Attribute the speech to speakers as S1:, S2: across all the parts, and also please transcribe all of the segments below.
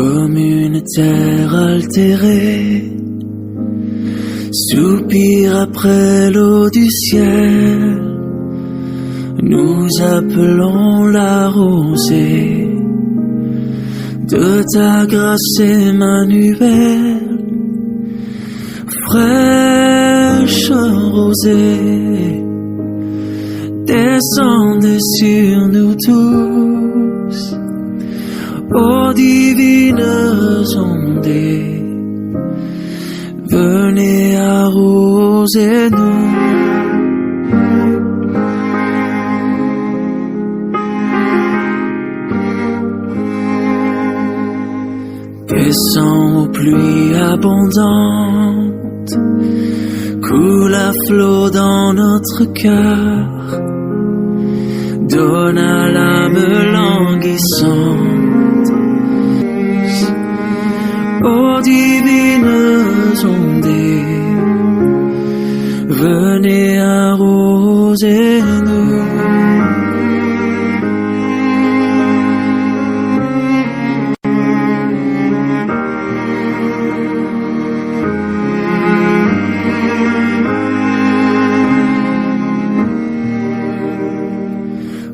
S1: Comme une terre altérée, soupire après l'eau du ciel, nous appelons la rosée de ta grâce Emmanuel, fraîche rosée, descendez sur nous tous, ô divines ondées, venez arroser nous. Descends aux pluies abondantes, coule à flot dans notre cœur, donne à l'âme languissante, ô divines ondées, venez arroser nous.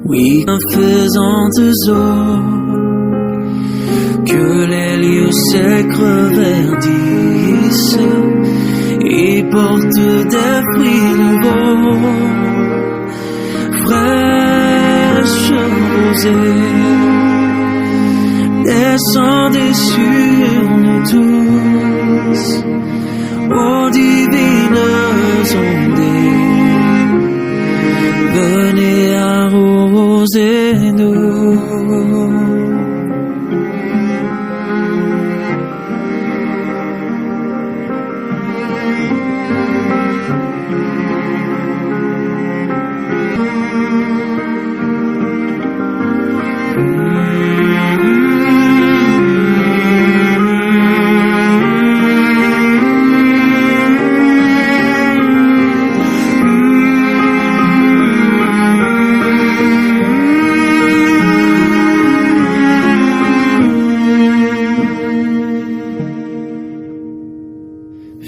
S1: Oui, bienfaisantes eaux, que les lieux sacres verdissent et portent des fruits nouveaux, fraîches rosées, descendez sur nous tous, ô divines ondées, venez arroser nous.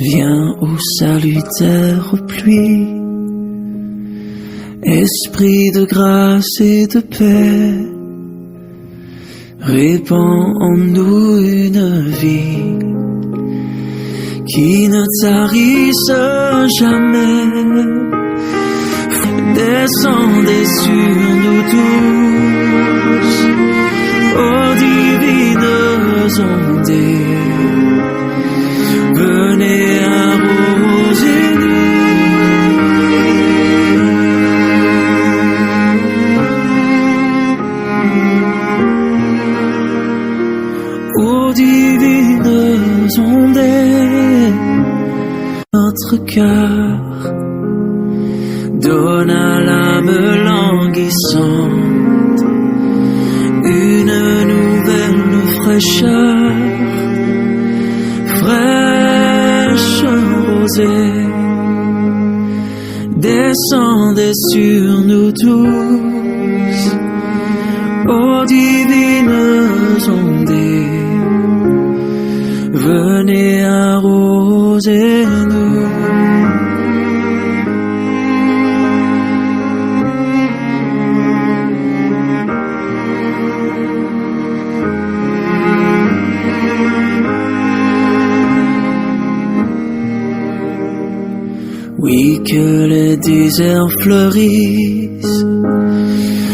S1: Viens, ô salutaire pluie, esprit de grâce et de paix, répands en nous une vie qui ne tarisse jamais. Descendez sur nous tous, ô divines ondées, venez arroser nous, ô divines ondées, notre cœur, donne à l'âme languissante une nouvelle fraîcheur, fraîche rosée, descendez sur nous tous, ô divines ondées, venez arroser nous. Oui, que les déserts fleurissent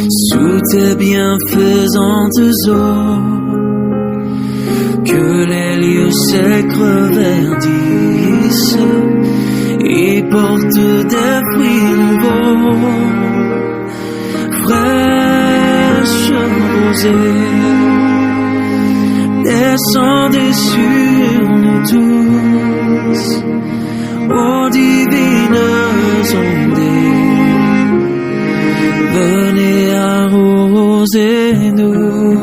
S1: sous tes bienfaisantes eaux, que les lieux sacres verdissent et portent des fruits nouveaux, fraîches rosées, descendez sur nous tous, ô divines ondées, venez arroser nous.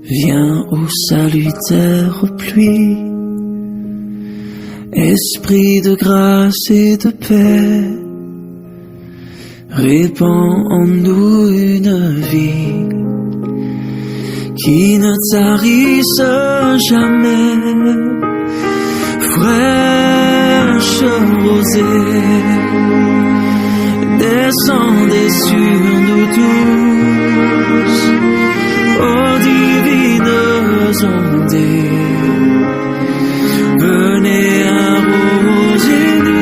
S1: Viens ô salutaire pluie, esprit de grâce et de paix, répands en nous une vie qui ne tarisse jamais. Fraîche rosée, descendez sur nous tous, ô divines ondées, venez arroser-nous.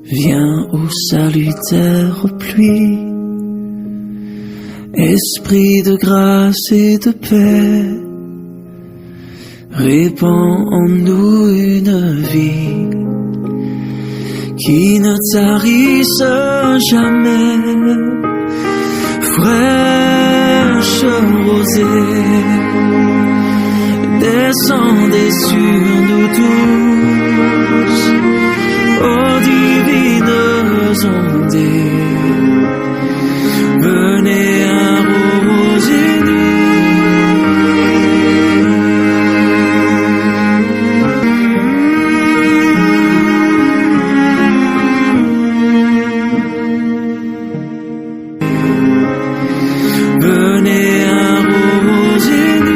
S1: Viens ô salutaire pluie, esprit de grâce et de paix, répands en nous une vie qui ne tarisse jamais. Fraîche rosée, descendez sur nous tous, ô divines ondées, venez arroser-nous. Venez arroser-nous.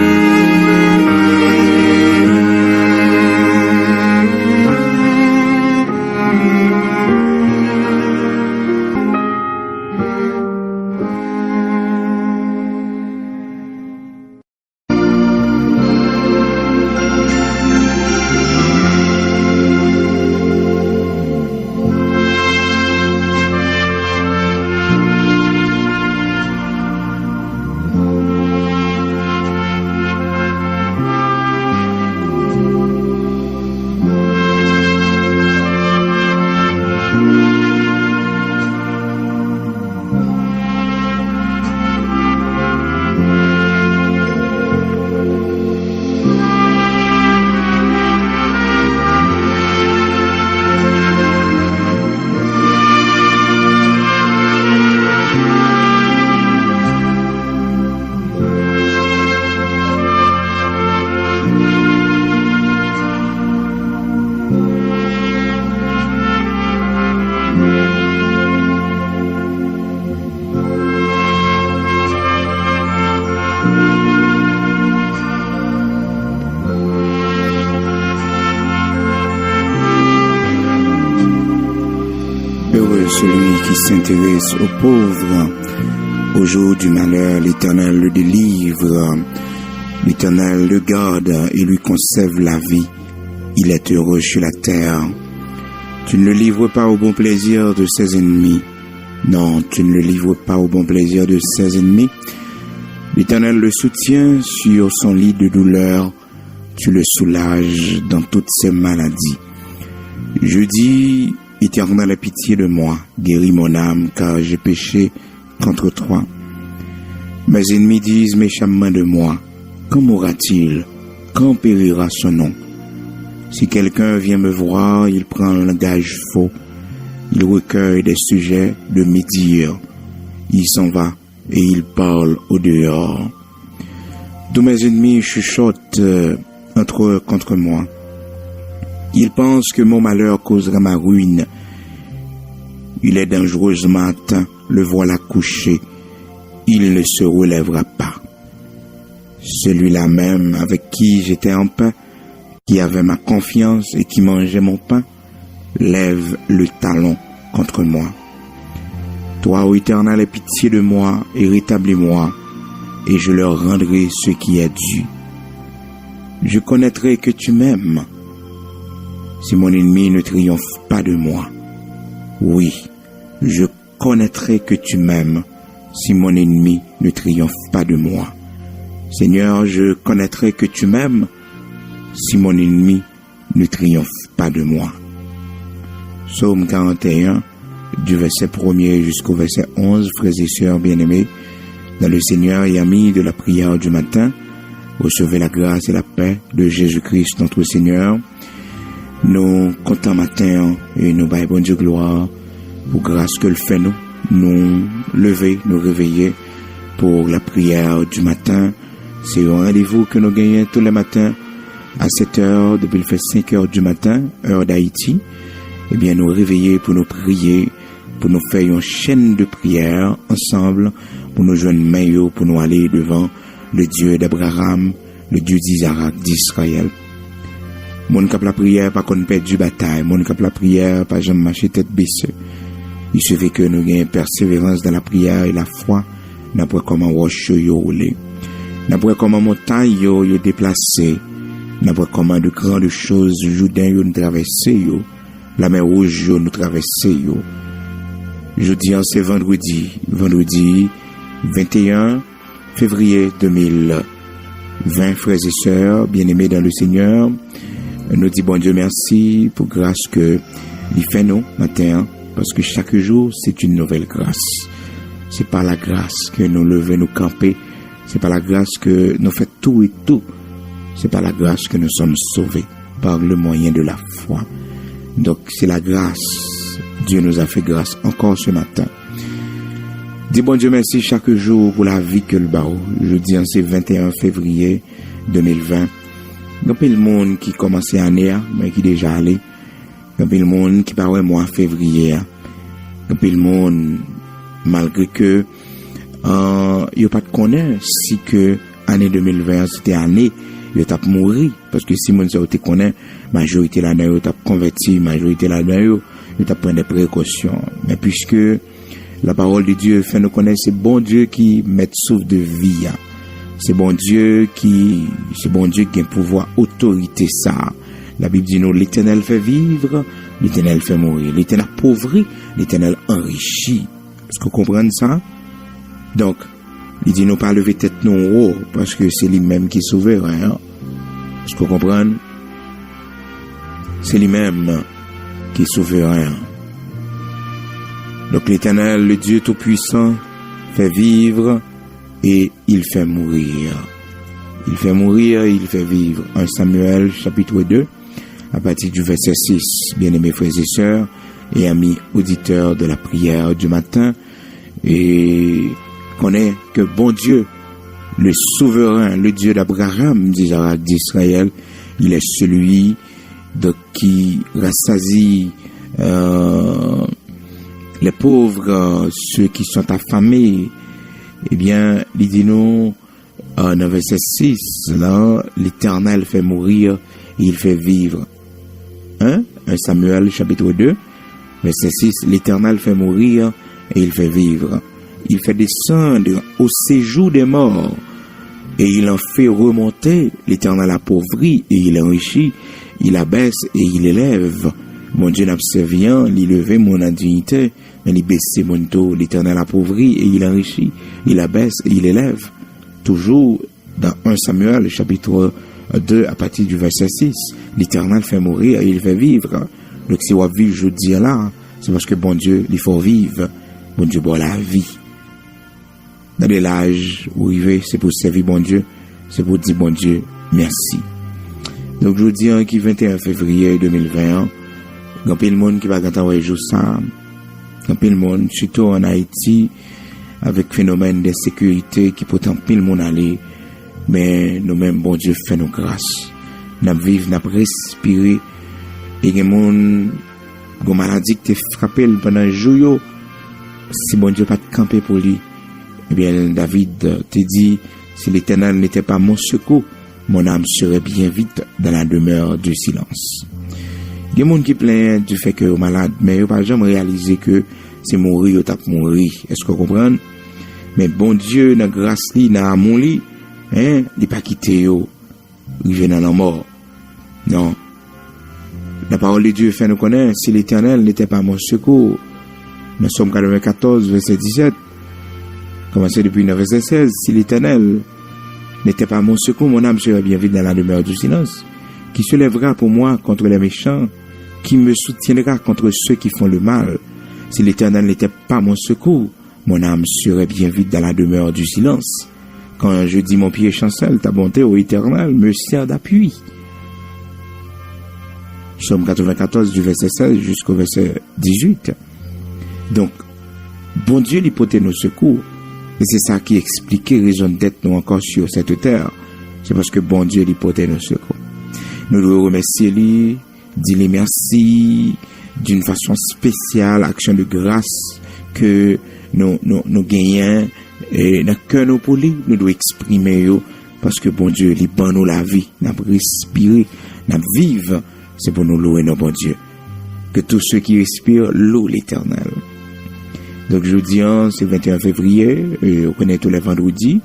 S2: Celui qui s'intéresse aux pauvres. Au jour du malheur, l'Éternel le délivre. L'Éternel le garde et lui conserve la vie. Il est heureux sur la terre. Tu ne le livres pas au bon plaisir de ses ennemis. Non, tu ne le livres pas au bon plaisir de ses ennemis. L'Éternel le soutient sur son lit de douleur. Tu le soulages dans toutes ses maladies. Je dis, Éternel, aie pitié de moi, guéris mon âme, car j'ai péché contre toi. Mes ennemis disent méchamment de moi, quand mourra-t-il? Quand périra son nom? Si quelqu'un vient me voir, il prend un langage faux, il recueille des sujets de médire, il s'en va et il parle au dehors. Tous mes ennemis chuchotent entre eux contre moi. Il pense que mon malheur causera ma ruine. Il est dangereusement atteint, le voilà couché. Il ne se relèvera pas. Celui-là même avec qui j'étais en paix, qui avait ma confiance et qui mangeait mon pain, lève le talon contre moi. Toi, ô Éternel, aie pitié de moi et rétablis-moi, et je leur rendrai ce qui est dû. Je connaîtrai que tu m'aimes. si mon ennemi ne triomphe pas de moi. Oui, je connaîtrai que tu m'aimes si mon ennemi ne triomphe pas de moi. Seigneur, je connaîtrai que tu m'aimes si mon ennemi ne triomphe pas de moi. Psaume 41, du verset 1er jusqu'au verset 11, frères et sœurs bien-aimés, dans le Seigneur et amis de la prière du matin, recevez la grâce et la paix de Jésus-Christ notre Seigneur. Nous comptons matin et nous baillons bon Dieu gloire pour grâce que le fait nous lever, nous réveiller pour la prière du matin. C'est un rendez-vous que nous gagnons tous les matins à 7 heures, depuis le fait 5 heures du matin, heure d'Haïti. Eh bien, nous réveiller pour nous prier, pour nous faire une chaîne de prière ensemble, pour nous joindre maillot, pour nous aller devant le Dieu d'Abraham, le Dieu d'Isaac, d'Israël. Mon cap la prière, pas qu'on perd du bataille. Mon cap la prière, pas jamais marcher tête baissée. Il se fait que nous gagnons persévérance dans la prière et la foi. N'après comment roche yo roulé. N'après comment montagne yo déplacé. N'après comment de grandes choses Jourdain yo nous traversé yo. La mer rouge yo nous traversé yo. Jeudi, c'est vendredi 21 février 2020, frères et sœurs, bien-aimés dans le Seigneur. Nous disons bon Dieu merci pour grâce que il fait nous matin, parce que chaque jour c'est une nouvelle grâce. C'est par la grâce que nous levons, nous camper. C'est par la grâce que nous faisons tout et tout. C'est par la grâce que nous sommes sauvés par le moyen de la foi. Donc c'est la grâce. Dieu nous a fait grâce encore ce matin. Dis bon Dieu merci chaque jour pour la vie que le barreau. Jeudi c'est 21 février 2020. Il y a le monde qui commençait l'année, mais qui déjà allé. Il y a le monde qui paraît mois février. Il y a le monde, malgré que il n'y a pas de connaître si que année 2020 c'était année, il a mouru. Parce que si mon te connaît, majorité l'année, il a converti, majorité l'année, il a pris des précautions. Mais puisque la parole de Dieu fait nous connaître, c'est bon Dieu qui met souffle de vie. C'est bon Dieu qui a pouvoir, autorité ça. La Bible dit nous, l'Éternel fait vivre, l'Éternel fait mourir. L'Éternel appauvrit, l'Éternel enrichit. Est-ce que vous comprenez ça? Donc, il dit nous pas lever tête nous haut, parce que c'est lui-même qui est souverain. Est-ce que vous comprenez? C'est lui-même qui est souverain. Donc l'Éternel, le Dieu Tout-Puissant, fait vivre et il fait mourir. Il fait mourir, il fait vivre. 1 Samuel chapitre 2, à partir du verset 6. Bien-aimés frères et sœurs et amis auditeurs de la prière du matin, et connaît que bon Dieu, le souverain, le Dieu d'Abraham, d'Isaac, d'Israël, il est celui qui rassasie les pauvres, ceux qui sont affamés. Eh bien, il dit nous, dans verset 6, là, l'Éternel fait mourir et il fait vivre. 1 Samuel chapitre 2, verset 6, l'Éternel fait mourir et il fait vivre. Il fait descendre au séjour des morts et il en fait remonter. L'Éternel appauvrit et il enrichit. Il abaisse et il élève. Mon Dieu n'observant, il levé mon indignité, mais il baisse mon dos. L'Éternel appauvrit et il enrichit. Il abaisse et il élève. Toujours dans 1 Samuel chapitre 2 à partir du verset 6. L'Éternel fait mourir et il fait vivre. Donc si on vit, je dis là, c'est parce que bon Dieu, il faut vivre. Bon Dieu, bon la vie. Dans l'âge où il est, c'est pour servir bon Dieu, c'est pour dire bon Dieu, merci. Donc, je dis qui 21 février 2021, il y a le monde qui va gâter jour ça. Il y a le monde, surtout en Haïti, avec phénomène d'insécurité qui peut tant le monde aller. Mais nous-mêmes, bon Dieu, fait nos grâces. Nous vivons, nous respirons. Et il y a des gens qui ont maladie qui te frappé pendant le jour. Si bon Dieu n'a pas de camper pour lui, eh bien, David te dit, si l'Éternel n'était pas mon secours, mon âme serait bien vite dans la demeure du silence. Il y a des gens qui plaignent du fait que vous êtes malade, mais ils n'ont pas jamais réalisé que c'est mourir ou t'as mourir. Est-ce que vous comprenez? Mais bon Dieu, dans la grâce, dans l'amour, il n'a pas quitté, il vient dans la mort. Non. La parole de Dieu fait nous connaître, si l'Éternel n'était pas mon secours. Dans Somme 94, verset 17, commencez depuis le verset 16, si l'Éternel n'était pas mon secours, mon âme serait bien vite dans la demeure du silence. Qui se lèvera pour moi contre les méchants, qui me soutiendra contre ceux qui font le mal. Si l'Éternel n'était pas mon secours, mon âme serait bien vite dans la demeure du silence. Quand je dis mon pied chancelle, ta bonté, ô Éternel, me sert d'appui. Somme 94 du verset 16 jusqu'au verset 18. Donc, bon Dieu lui portait nos secours. Et c'est ça qui explique la raison d'être nous encore sur cette terre. C'est parce que bon Dieu lui portait nos secours. Nous devons remercier lui, dire merci d'une façon spéciale, action de grâce que nous gagnons et dans le cœur nous pour lui, nous devons exprimer parce que bon Dieu lui ban nous la vie, nous respirer, nous vivre, c'est pour nous louer nos bon Dieu. Que tous ceux qui respirent louent l'Éternel. Donc jeudi, c'est 21 février, et on connaît tous les vendredis,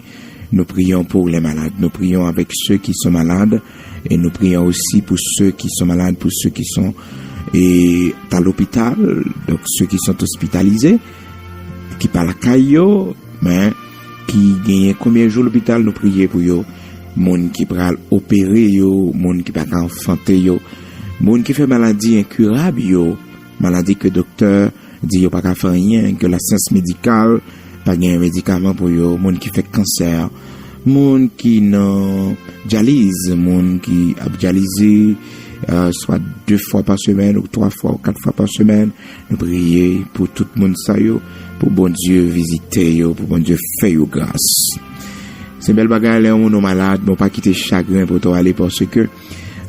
S2: nous prions pour les malades, nous prions avec ceux qui sont malades, et nous prions aussi pour ceux qui sont malades, pour ceux qui sont à l'hôpital, donc ceux qui sont hospitalisés, qui parlent à Caillot, mais qui gagnent combien de jours l'hôpital, nous prions pour eux, monde qui pral opérer yo, monde qui pas enfanter yo, monde qui fait maladie incurable yo, maladie que docteur dit yo pas faire rien, que la science médicale pas gain médicament pour yo, monde qui fait cancer, monde qui non dialyse, monde qui a dialysé soit 2 fois par semaine ou 3 fois ou 4 fois par semaine, nous prier pour tout le monde ça yo, pour bon Dieu visiter yo, pour bon Dieu faire yo grâce. C'est belle bagarre là on est malade, bon pas quitter chagrin pour toi aller parce que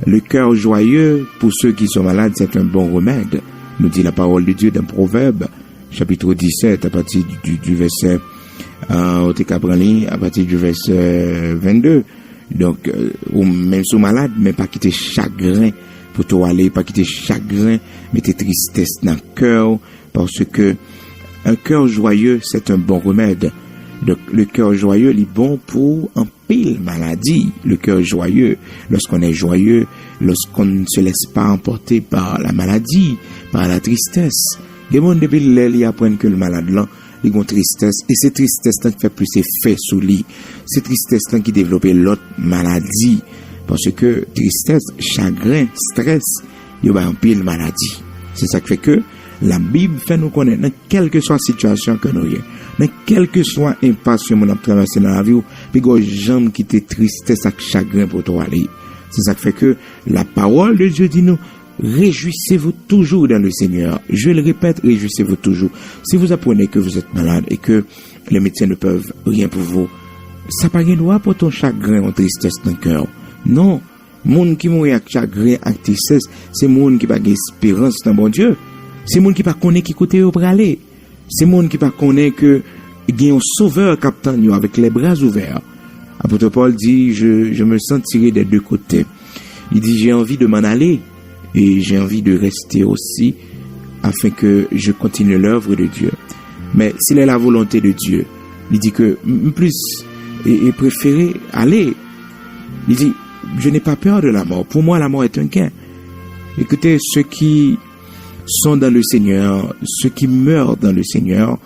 S2: le cœur joyeux pour ceux qui sont malades, c'est un bon remède. Nous dit la parole de Dieu dans Proverbe chapitre 17 à partir du verset à partir du verset 22. Donc ou même si malade mais pas quitter chagrin pour toi aller, pas quitter chagrin, mettez tristesse dans le cœur parce que un cœur joyeux, c'est un bon remède. Donc, le cœur joyeux est bon pour un pile maladie. Le cœur joyeux, lorsqu'on est joyeux, lorsqu'on ne se laisse pas emporter par la maladie, par la tristesse. Les gens depuis ils apprennent que le malade là, ils ont tristesse et c'est tristesse qui fait plus effet sur lui. C'est tristesse qui développe l'autre maladie parce que tristesse, chagrin, stress, il y a un pile maladie. C'est ça qui fait que la Bible fait nous connaître, dans quelle que soit la situation que nous ayons, dans quelle que soit l'impasse que nous avons traversé dans la vie, puis il y a des gens qui étaient tristesse et chagrin pour toi aller. C'est ça qui fait que la parole de Dieu dit nous, réjouissez-vous toujours dans le Seigneur. Je le répète, réjouissez-vous toujours. Si vous apprenez que vous êtes malade et que les médecins ne peuvent rien pour vous, ça n'a pas rien droit pour ton chagrin ou tristesse dans le cœur. Non. Monde qui mourit avec chagrin, avec tristesse, c'est monde qui n'a pas d'espérance dans mon Dieu. C'est monde qui pas connaît qui côté au aller. C'est monde qui pas connaît que il y a un sauveur captain avec les bras ouverts. Apôtre Paul dit je me sens tiré des deux côtés. Il dit j'ai envie de m'en aller et j'ai envie de rester aussi afin que je continue l'œuvre de Dieu. Mais s'il est la volonté de Dieu, il dit que plus et préféré aller. Il dit je n'ai pas peur de la mort. Pour moi la mort est un gain. Écoutez, ceux qui sont dans le Seigneur, ceux qui meurent dans le Seigneur,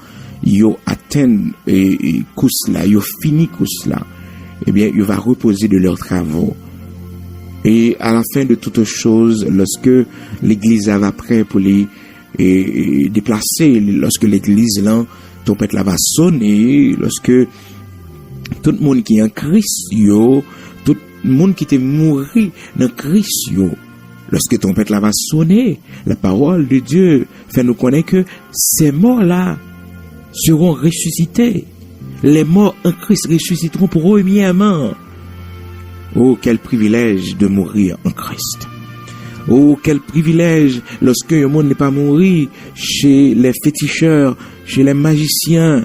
S2: ils atteignent et cela, ils fini cela. Eh bien, ils vont reposer de leurs travaux. Et à la fin de toutes choses, lorsque l'église va prêt pour les déplacer, lorsque l'église là, trompette là va sonner, lorsque tout le monde qui est en Christ, tout le monde qui est mort dans Christ, lorsque trompette là va sonner, la parole de Dieu fait nous connaître que ces morts-là seront ressuscités. Les morts en Christ ressusciteront premièrement. Oh, quel privilège de mourir en Christ. Oh, quel privilège lorsque le monde n'est pas mourir chez les féticheurs, chez les magiciens.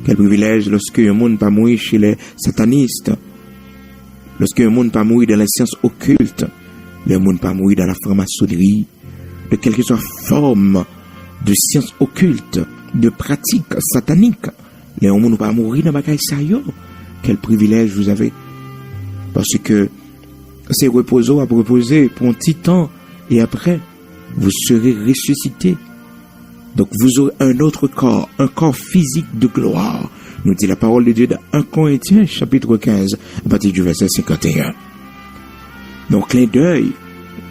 S2: Quel privilège lorsque le monde n'est pas mourir chez les satanistes. Lorsque le monde n'est pas mourir dans les sciences occultes. Le monde n'est pas mourir dans la franc-maçonnerie. De quelque soit forme de sciences occultes, de pratiques sataniques. Le monde n'est pas mourir dans la bagaille sayo. Quel privilège vous avez. Parce que c'est reposer pour un petit temps et après, vous serez ressuscités. Donc vous aurez un autre corps, un corps physique de gloire, nous dit la parole de Dieu dans 1 Corinthiens chapitre 15, à partir du verset 51. Donc clin d'œil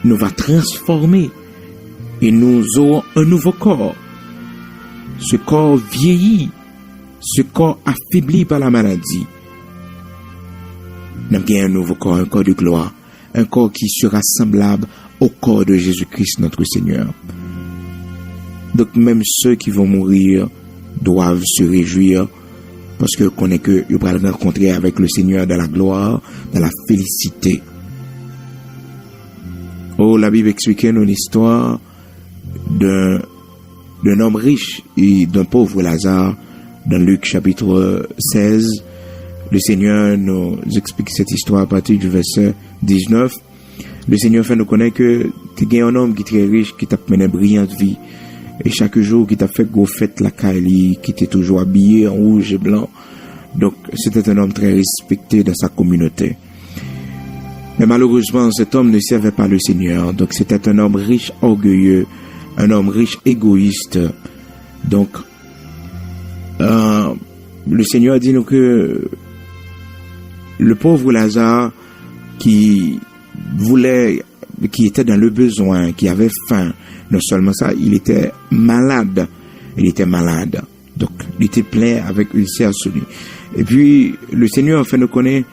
S2: nous va transformer et nous aurons un nouveau corps. Ce corps vieilli, ce corps affaibli par la maladie. Nous avons un nouveau corps, un corps de gloire, un corps qui sera semblable au corps de Jésus-Christ notre Seigneur. Donc même ceux qui vont mourir doivent se réjouir parce que connaît que ils vont rencontrer avec le Seigneur dans la gloire, dans la félicité. Oh, la Bible explique nous l'histoire d'un homme riche et d'un pauvre Lazare dans Luc chapitre 16. Le Seigneur nous explique cette histoire à partir du verset 19. Le Seigneur fait nous connaître que il y a un homme qui est très riche, qui t'a mené une brillante vie. Et chaque jour, qui t'a fait gros fête la Kali, qui était toujours habillé en rouge et blanc. Donc, c'était un homme très respecté dans sa communauté. Mais malheureusement, cet homme ne servait pas le Seigneur. Donc, c'était un homme riche, orgueilleux, un homme riche, égoïste. Donc, le Seigneur dit nous que le pauvre Lazare qui était dans le besoin, qui avait faim, non seulement ça, il était malade. Donc, il était plein avec ulcère sur lui. Et puis, le Seigneur fait nous connaître,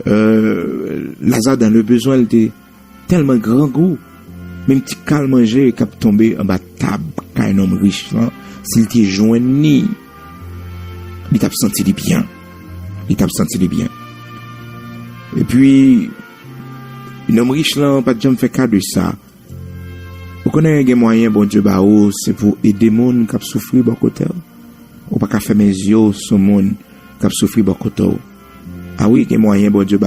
S2: Lazare dans le besoin, il était tellement grand goût. Même petit cal manger, qui a tombé en bas de table, quand un homme riche, hein, s'il était joigné, il t'a senti bien. Et puis, un homme riche là, pas de jamais fait cas de ça. Vous connaissez des moyens, bon Dieu, c'est pour aider les gens qui souffrent de côté. Ou pas qu'à faire mes yeux sur les gens qui souffrent de côté. Ah oui, des moyens, bon Dieu,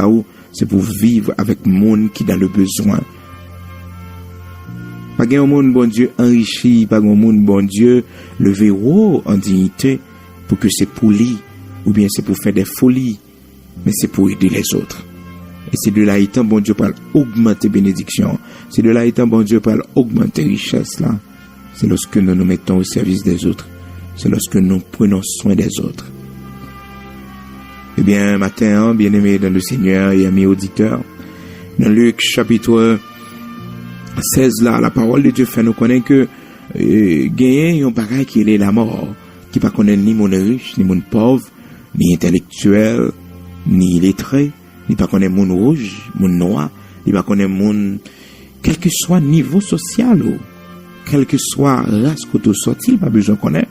S2: c'est pour vivre avec les gens qui dans le besoin. Pas un monde, bon Dieu, enrichi, pas un monde, bon Dieu, levé haut en dignité, pour que c'est pour lui, ou bien c'est pour faire des folies, mais c'est pour aider les autres. Et c'est de là étant, bon Dieu, pour augmenter bénédiction. C'est de là étant, bon Dieu, pour augmenter richesse, là. C'est lorsque nous nous mettons au service des autres. C'est lorsque nous prenons soin des autres. Eh bien, matin, bien-aimés dans le Seigneur et amis auditeurs, dans Luc chapitre 16, là, la parole de Dieu fait nous connaître que gagner un pareil qui est la mort, qui pas connaît ni mon riche, ni mon pauvre, ni intellectuel, ni lettré, ni pas connaît mon rouge, mon noir, ni pas connaît mon, quel que soit niveau social ou quel que soit race qu'on sorti, il pas besoin de connaître,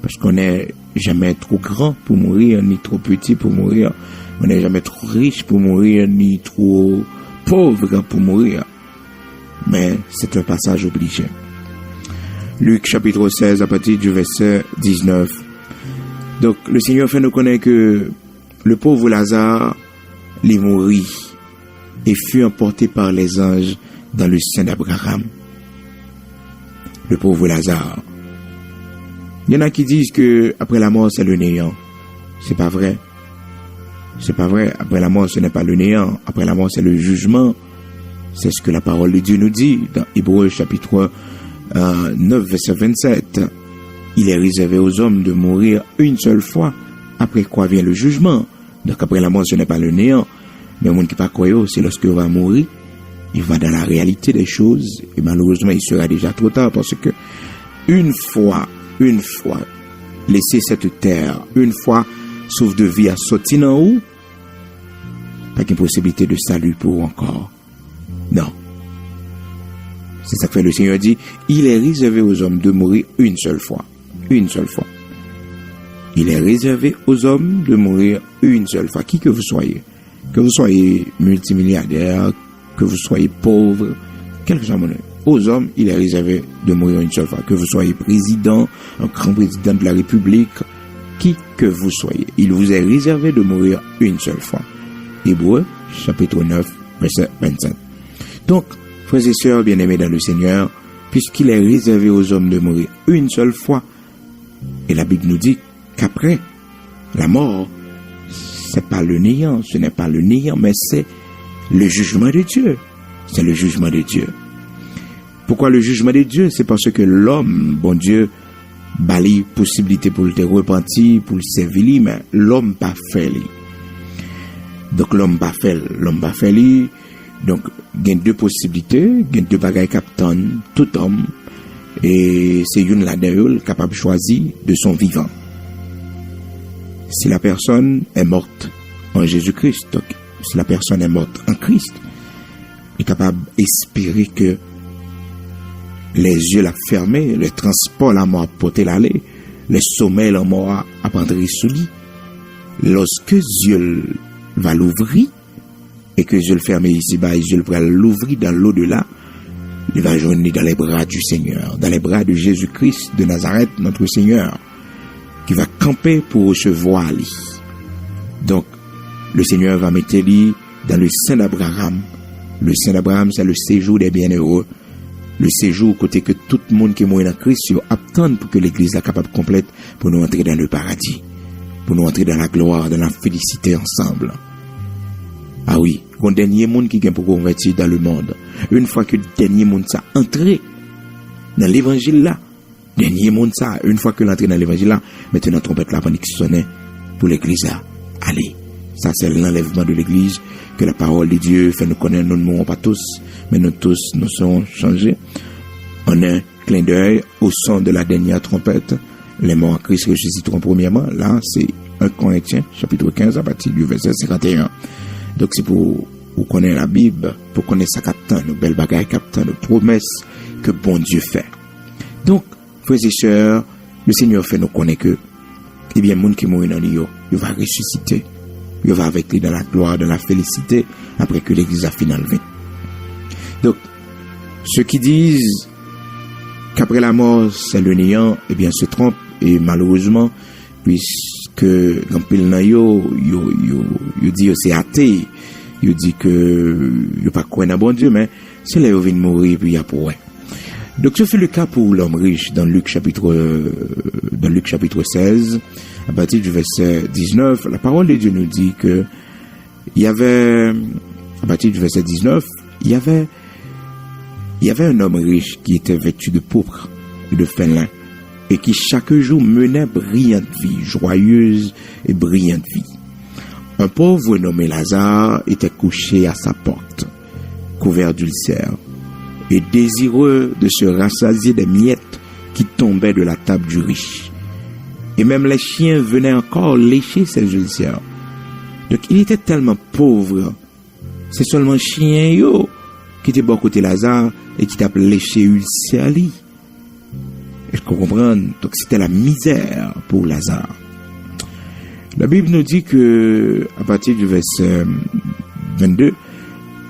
S2: parce qu'on n'est jamais trop grand pour mourir, ni trop petit pour mourir, on n'est jamais trop riche pour mourir, ni trop pauvre pour mourir. Mais c'est un passage obligé. Luc chapitre 16 à partir du verset 19. Donc le Seigneur fait nous connaître que le pauvre Lazare les mourit et fut emporté par les anges dans le sein d'Abraham. Le pauvre Lazare. Il y en a qui disent que après la mort c'est le néant. C'est pas vrai. C'est pas vrai. Après la mort ce n'est pas le néant. Après la mort c'est le jugement. C'est ce que la parole de Dieu nous dit dans Hébreux chapitre 9 verset 27. Il est réservé aux hommes de mourir une seule fois, après quoi vient le jugement. Donc après la mort ce n'est pas le néant, mais le monde qui pas croyant, c'est lorsque va mourir, il va dans la réalité des choses et malheureusement il sera déjà trop tard parce que une fois laisser cette terre, une fois sauf de vie à sortir en haut, pas qu'une possibilité de salut pour encore. Non. C'est ça que fait le Seigneur dit, il est réservé aux hommes de mourir une seule fois. Une seule fois. Il est réservé aux hommes de mourir une seule fois. Qui que vous soyez. Que vous soyez multimilliardaire, que vous soyez pauvre, quel que soit mon aux hommes, il est réservé de mourir une seule fois. Que vous soyez président, un grand président de la République, qui que vous soyez. Il vous est réservé de mourir une seule fois. Hébreux, chapitre 9, verset 25. Donc, frères et sœurs bien-aimés dans le Seigneur, puisqu'il est réservé aux hommes de mourir une seule fois, et la Bible nous dit qu'après la mort, c'est pas le néant, ce n'est pas le néant, mais c'est le jugement de Dieu. C'est le jugement de Dieu. Pourquoi le jugement de Dieu? C'est parce que l'homme, bon Dieu, bali possibilité pour le te repentir, pour le servir, mais l'homme pas fait. Donc l'homme pas fait. Donc il y a deux possibilités, il y a deux bagages captain, tout homme, et c'est une là-dedans capable de choisir de son vivant. Si la personne est morte en Jésus-Christ, donc si la personne est morte en Christ, est capable d'espérer que les yeux la fermés, le transport la mort porté l'aller, le sommeil la mort à prendre sous lit. Lorsque Dieu va l'ouvrir et que Dieu le ferme ici bas, Dieu va l'ouvrir dans l'au-delà, il va joindre dans les bras du Seigneur, dans les bras de Jésus-Christ de Nazareth, notre Seigneur, qui va camper pour recevoir lui. Donc, le Seigneur va mettre lui dans le sein d'Abraham. Le sein d'Abraham, c'est le séjour des bienheureux. Le séjour côté que tout le monde qui est mort en Christ attend pour que l'Église soit capable complète pour nous entrer dans le paradis, pour nous entrer dans la gloire, dans la félicité ensemble. Ah oui, le dernier monde qui vient pour convertir dans le monde. Une fois que le dernier monde ça entré dans l'évangile là, dernier monde ça, une fois que l'entrée dans l'évangile là, maintenant trompette la panique sonnait pour l'Église là. Allez, ça c'est l'enlèvement de l'Église que la parole de Dieu fait nous connaître. Nous ne mourrons pas tous, mais nous tous nous serons changés. En un clin d'œil au son de la dernière trompette, les morts en Christ ressusciteront premièrement. Là, c'est 1 Corinthiens, chapitre 15, à partir du verset 51. Donc, c'est pour connaître la Bible, pour connaître sa captain, nos belles bagailles captain, nos promesses que bon Dieu fait. Donc, frères et sœurs, le Seigneur fait nous connaître que, eh bien, le monde qui mourit dans lui, il va ressusciter. Il va avec lui dans la gloire, dans la félicité, après que l'Église a fini enlevée. Donc, ceux qui disent qu'après la mort, c'est le néant, eh bien, se trompent, et malheureusement, puisque, dans pile nan yo dit c'est athée, yo dit que, yo pas croire dans bon Dieu, mais, c'est là yo vient mourir, puis y a pour. Donc, ce fut le cas pour l'homme riche, dans Luc chapitre 16, à partir du verset 19, la parole de Dieu nous dit que, il y avait, à partir du verset 19, il y avait un homme riche qui était vêtu de pourpre et de fin lin, et qui chaque jour menait brillante vie, joyeuse et brillante vie. Un pauvre nommé Lazare était couché à sa porte, couvert d'ulcères, et désireux de se rassasier des miettes qui tombaient de la table du riche. Et même les chiens venaient encore lécher ses ulcères. Donc il était tellement pauvre, c'est seulement chien yo qui était bon côté Lazare et qui t'a léché ulcère li. Est-ce qu'on comprend? Donc c'était la misère pour Lazare. La Bible nous dit que, à partir du verset 22,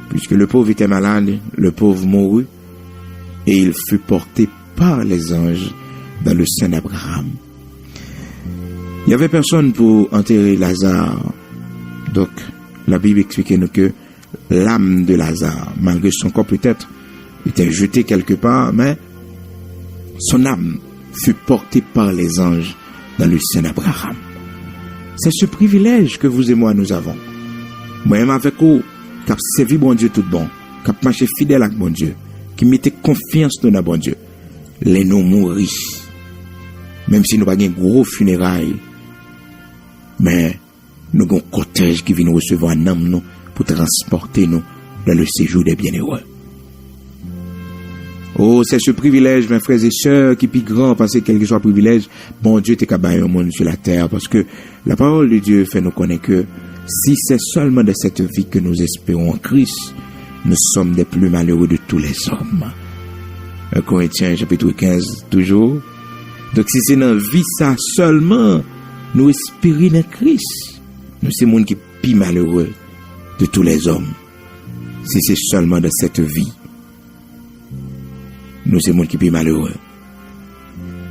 S2: puisque le pauvre était malade, le pauvre mourut, et il fut porté par les anges dans le sein d'Abraham. Il n'y avait personne pour enterrer Lazare. Donc, la Bible explique nous que l'âme de Lazare, malgré son corps peut-être, était jetée quelque part, mais son âme fut portée par les anges dans le sein d'Abraham. C'est ce privilège que vous et moi nous avons. Moi-même avec vous, qui a servi bon Dieu tout bon, qui a marché fidèle avec bon Dieu, qui mettait confiance dans le bon Dieu, les nous mourir. Même si nous n'avons pas de gros funérailles, mais nous avons un cortège qui vient nous recevoir en âme nous pour transporter nous dans le séjour des bienheureux. Oh, c'est ce privilège, mes frères et sœurs, qui est plus grand, parce que quel que soit le privilège, bon Dieu t'est capable au monde sur la terre, parce que la parole de Dieu fait nous connaître que si c'est seulement de cette vie que nous espérons en Christ, nous sommes des plus malheureux de tous les hommes. 1 Corinthiens chapitre 15, toujours. Donc si c'est dans la vie ça seulement, nous espérons en Christ, nous sommes monde qui est plus malheureux de tous les hommes. Si c'est seulement de cette vie, nous sommes monde qui est plus malheureux.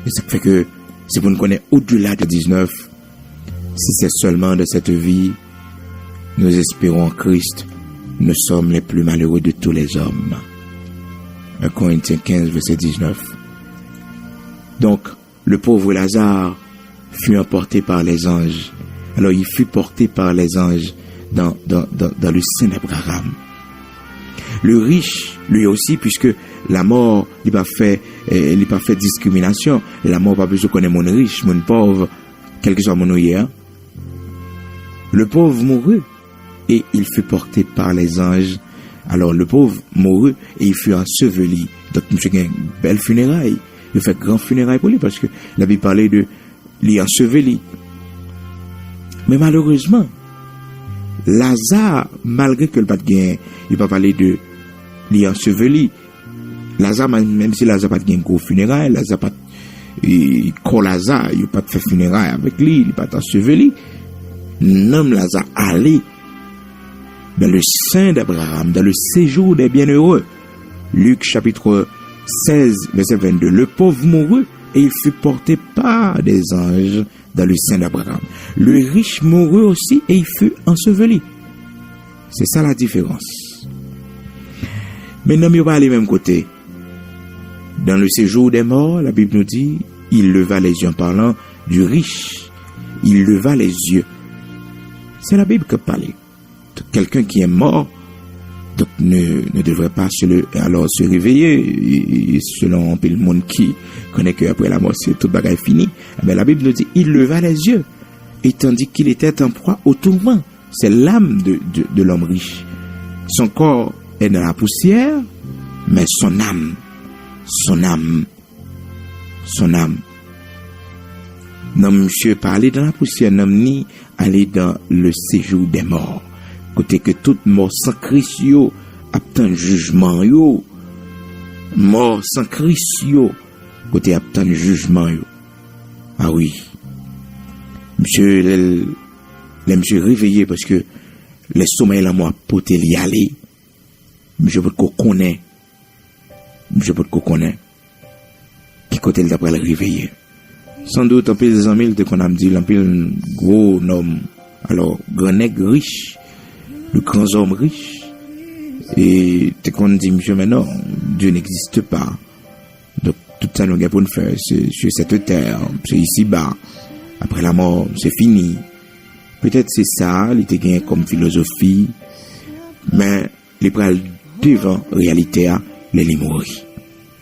S2: Et ça fait que c'est pour nous connaître au-delà de 19, si c'est seulement de cette vie, nous espérons en Christ, nous sommes les plus malheureux de tous les hommes. 1 Corinthiens 15, verset 19. Donc, le pauvre Lazare fut emporté par les anges. Alors, il fut porté par les anges dans le sein d'Abraham. Le riche, lui aussi, puisque la mort, il pas fait discrimination. La mort pas besoin de connaître mon riche, mon pauvre, quel que soit mon hier. Le pauvre mourut et il fut porté par les anges. Alors le pauvre mourut et il fut enseveli. Donc monsieur a une belle funéraille. Il fait grand funéraille pour lui parce que la Bible parlait de lui enseveli. Mais malheureusement, Lazare, malgré que le pas gain, il pas parler de lui enseveli. Lazare, même si Lazare pas gain gros funérailles, Lazare pas Lazare, il pas fait funérailles avec lui, il pas enseveli. Non, Lazare allait dans le sein d'Abraham, dans le séjour des bienheureux. Luc chapitre 16, verset 22. Le pauvre mourut et il fut porté par des anges dans le sein d'Abraham. Le riche mourut aussi et il fut enseveli. C'est ça la différence. Maintenant, il va aller même côté. Dans le séjour des morts, la Bible nous dit, il leva les yeux en parlant du riche. Il leva les yeux. C'est la Bible qui parle. Quelqu'un qui est mort donc ne devrait pas se réveiller. Et selon le monde qui connaît qu'après la mort, c'est tout bagaille fini. Mais la Bible nous dit, il leva les yeux. Et tandis qu'il était en proie au tourment. C'est l'âme de l'homme riche. Son corps est dans la poussière, mais son âme. Non, monsieur, pas aller dans la poussière, non, ni aller dans le séjour des morts. Côté que toute mort sans Christ, yo, obtient jugement, yo. Mort sans Christ, yo, côté obtient jugement, yo. Ah oui. Monsieur, monsieur réveillé parce que les sommeils la moi poté y aller. Monsieur peut qu'on connaît. Monsieur peut qu'on connaît. Qui côté d'après le réveiller. Sans doute, un peu des amis, qu'on a dit, un peu gros homme. Alors, grand nègre riche, le grand homme riche. Et, t'es qu'on dit, monsieur, mais non, Dieu n'existe pas. Donc, tout ça, nous avons pour nous faire, c'est sur cette terre, c'est ici-bas. Après la mort, c'est fini. Peut-être c'est ça, il était gagné comme philosophie. Mais, les bras devant réalité, les mourir.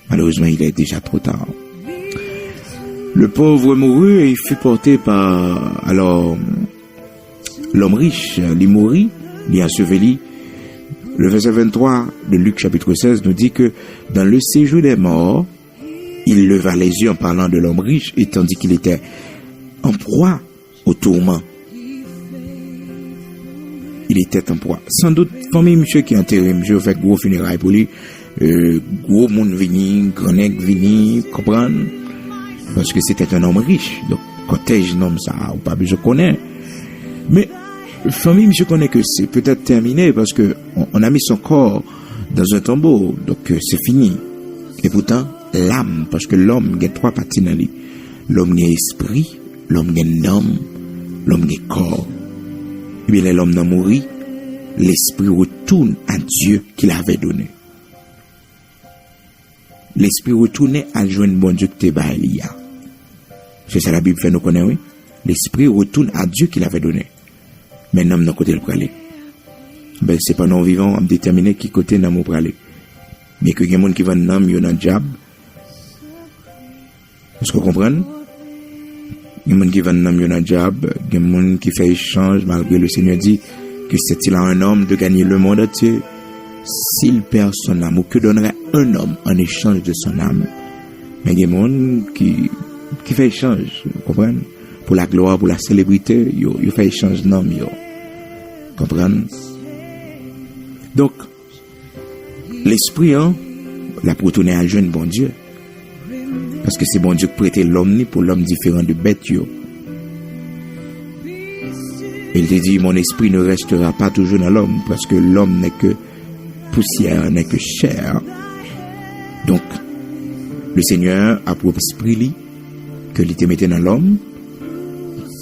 S2: Malheureusement, il est déjà trop tard. Le pauvre mourut et il fut porté par, alors, l'homme riche, il mourit, il enseveli. Le verset 23 de Luc chapitre 16 nous dit que dans le séjour des morts, il leva les yeux en parlant de l'homme riche et tandis qu'il était en proie au tourment. Il était en proie. Sans doute, famille monsieur qui est enterré, monsieur fait gros funérailles pour lui, gros monde vini, grand nègre vini, comprendre? Parce que c'était un homme riche. Donc, cortège, non, ça, ou pas besoin de connaître. Mais, famille, monsieur connaît que c'est peut-être terminé parce que on a mis son corps dans un tombeau. Donc, c'est fini. Et pourtant, l'âme, parce que l'homme, il y a trois parties dans lui. L'homme, il y a esprit, l'homme, il y a âme, l'homme, il y a corps. Et bien, l'homme n'a mouru, l'esprit retourne à Dieu qu'il avait donné. L'esprit retourne à joindre bon Dieu que t'es baillé. C'est ça la Bible fait nous connaître, oui. L'esprit retourne à Dieu qu'il avait donné. Maintenant, dans côté le pralé. Ben, c'est pas non vivant, on déterminer qui côté dans mon pralé. Mais que y a des gens qui vont dans le dans le diable. Est-ce que vous comprenez? Il y a des gens qui vont dans le diable, il y a des gens qui font échange, malgré le Seigneur dit que c'est-il à un homme de gagner le monde entier. S'il perd son âme, ou que donnerait un homme en échange de son âme. Mais il y a des gens qui fait échange, vous comprenez? Pour la gloire, pour la célébrité, ils fait échange d'âme, vous comprenez? Donc, l'esprit, la pour tourner à jeune bon Dieu. Parce que c'est bon Dieu qui prêtait l'homme pour l'homme différent de bête, yo. Il te dit, mon esprit ne restera pas toujours dans l'homme, parce que l'homme n'est que poussière, n'est que chair. Donc, le Seigneur a pour esprit que il te mettait dans l'homme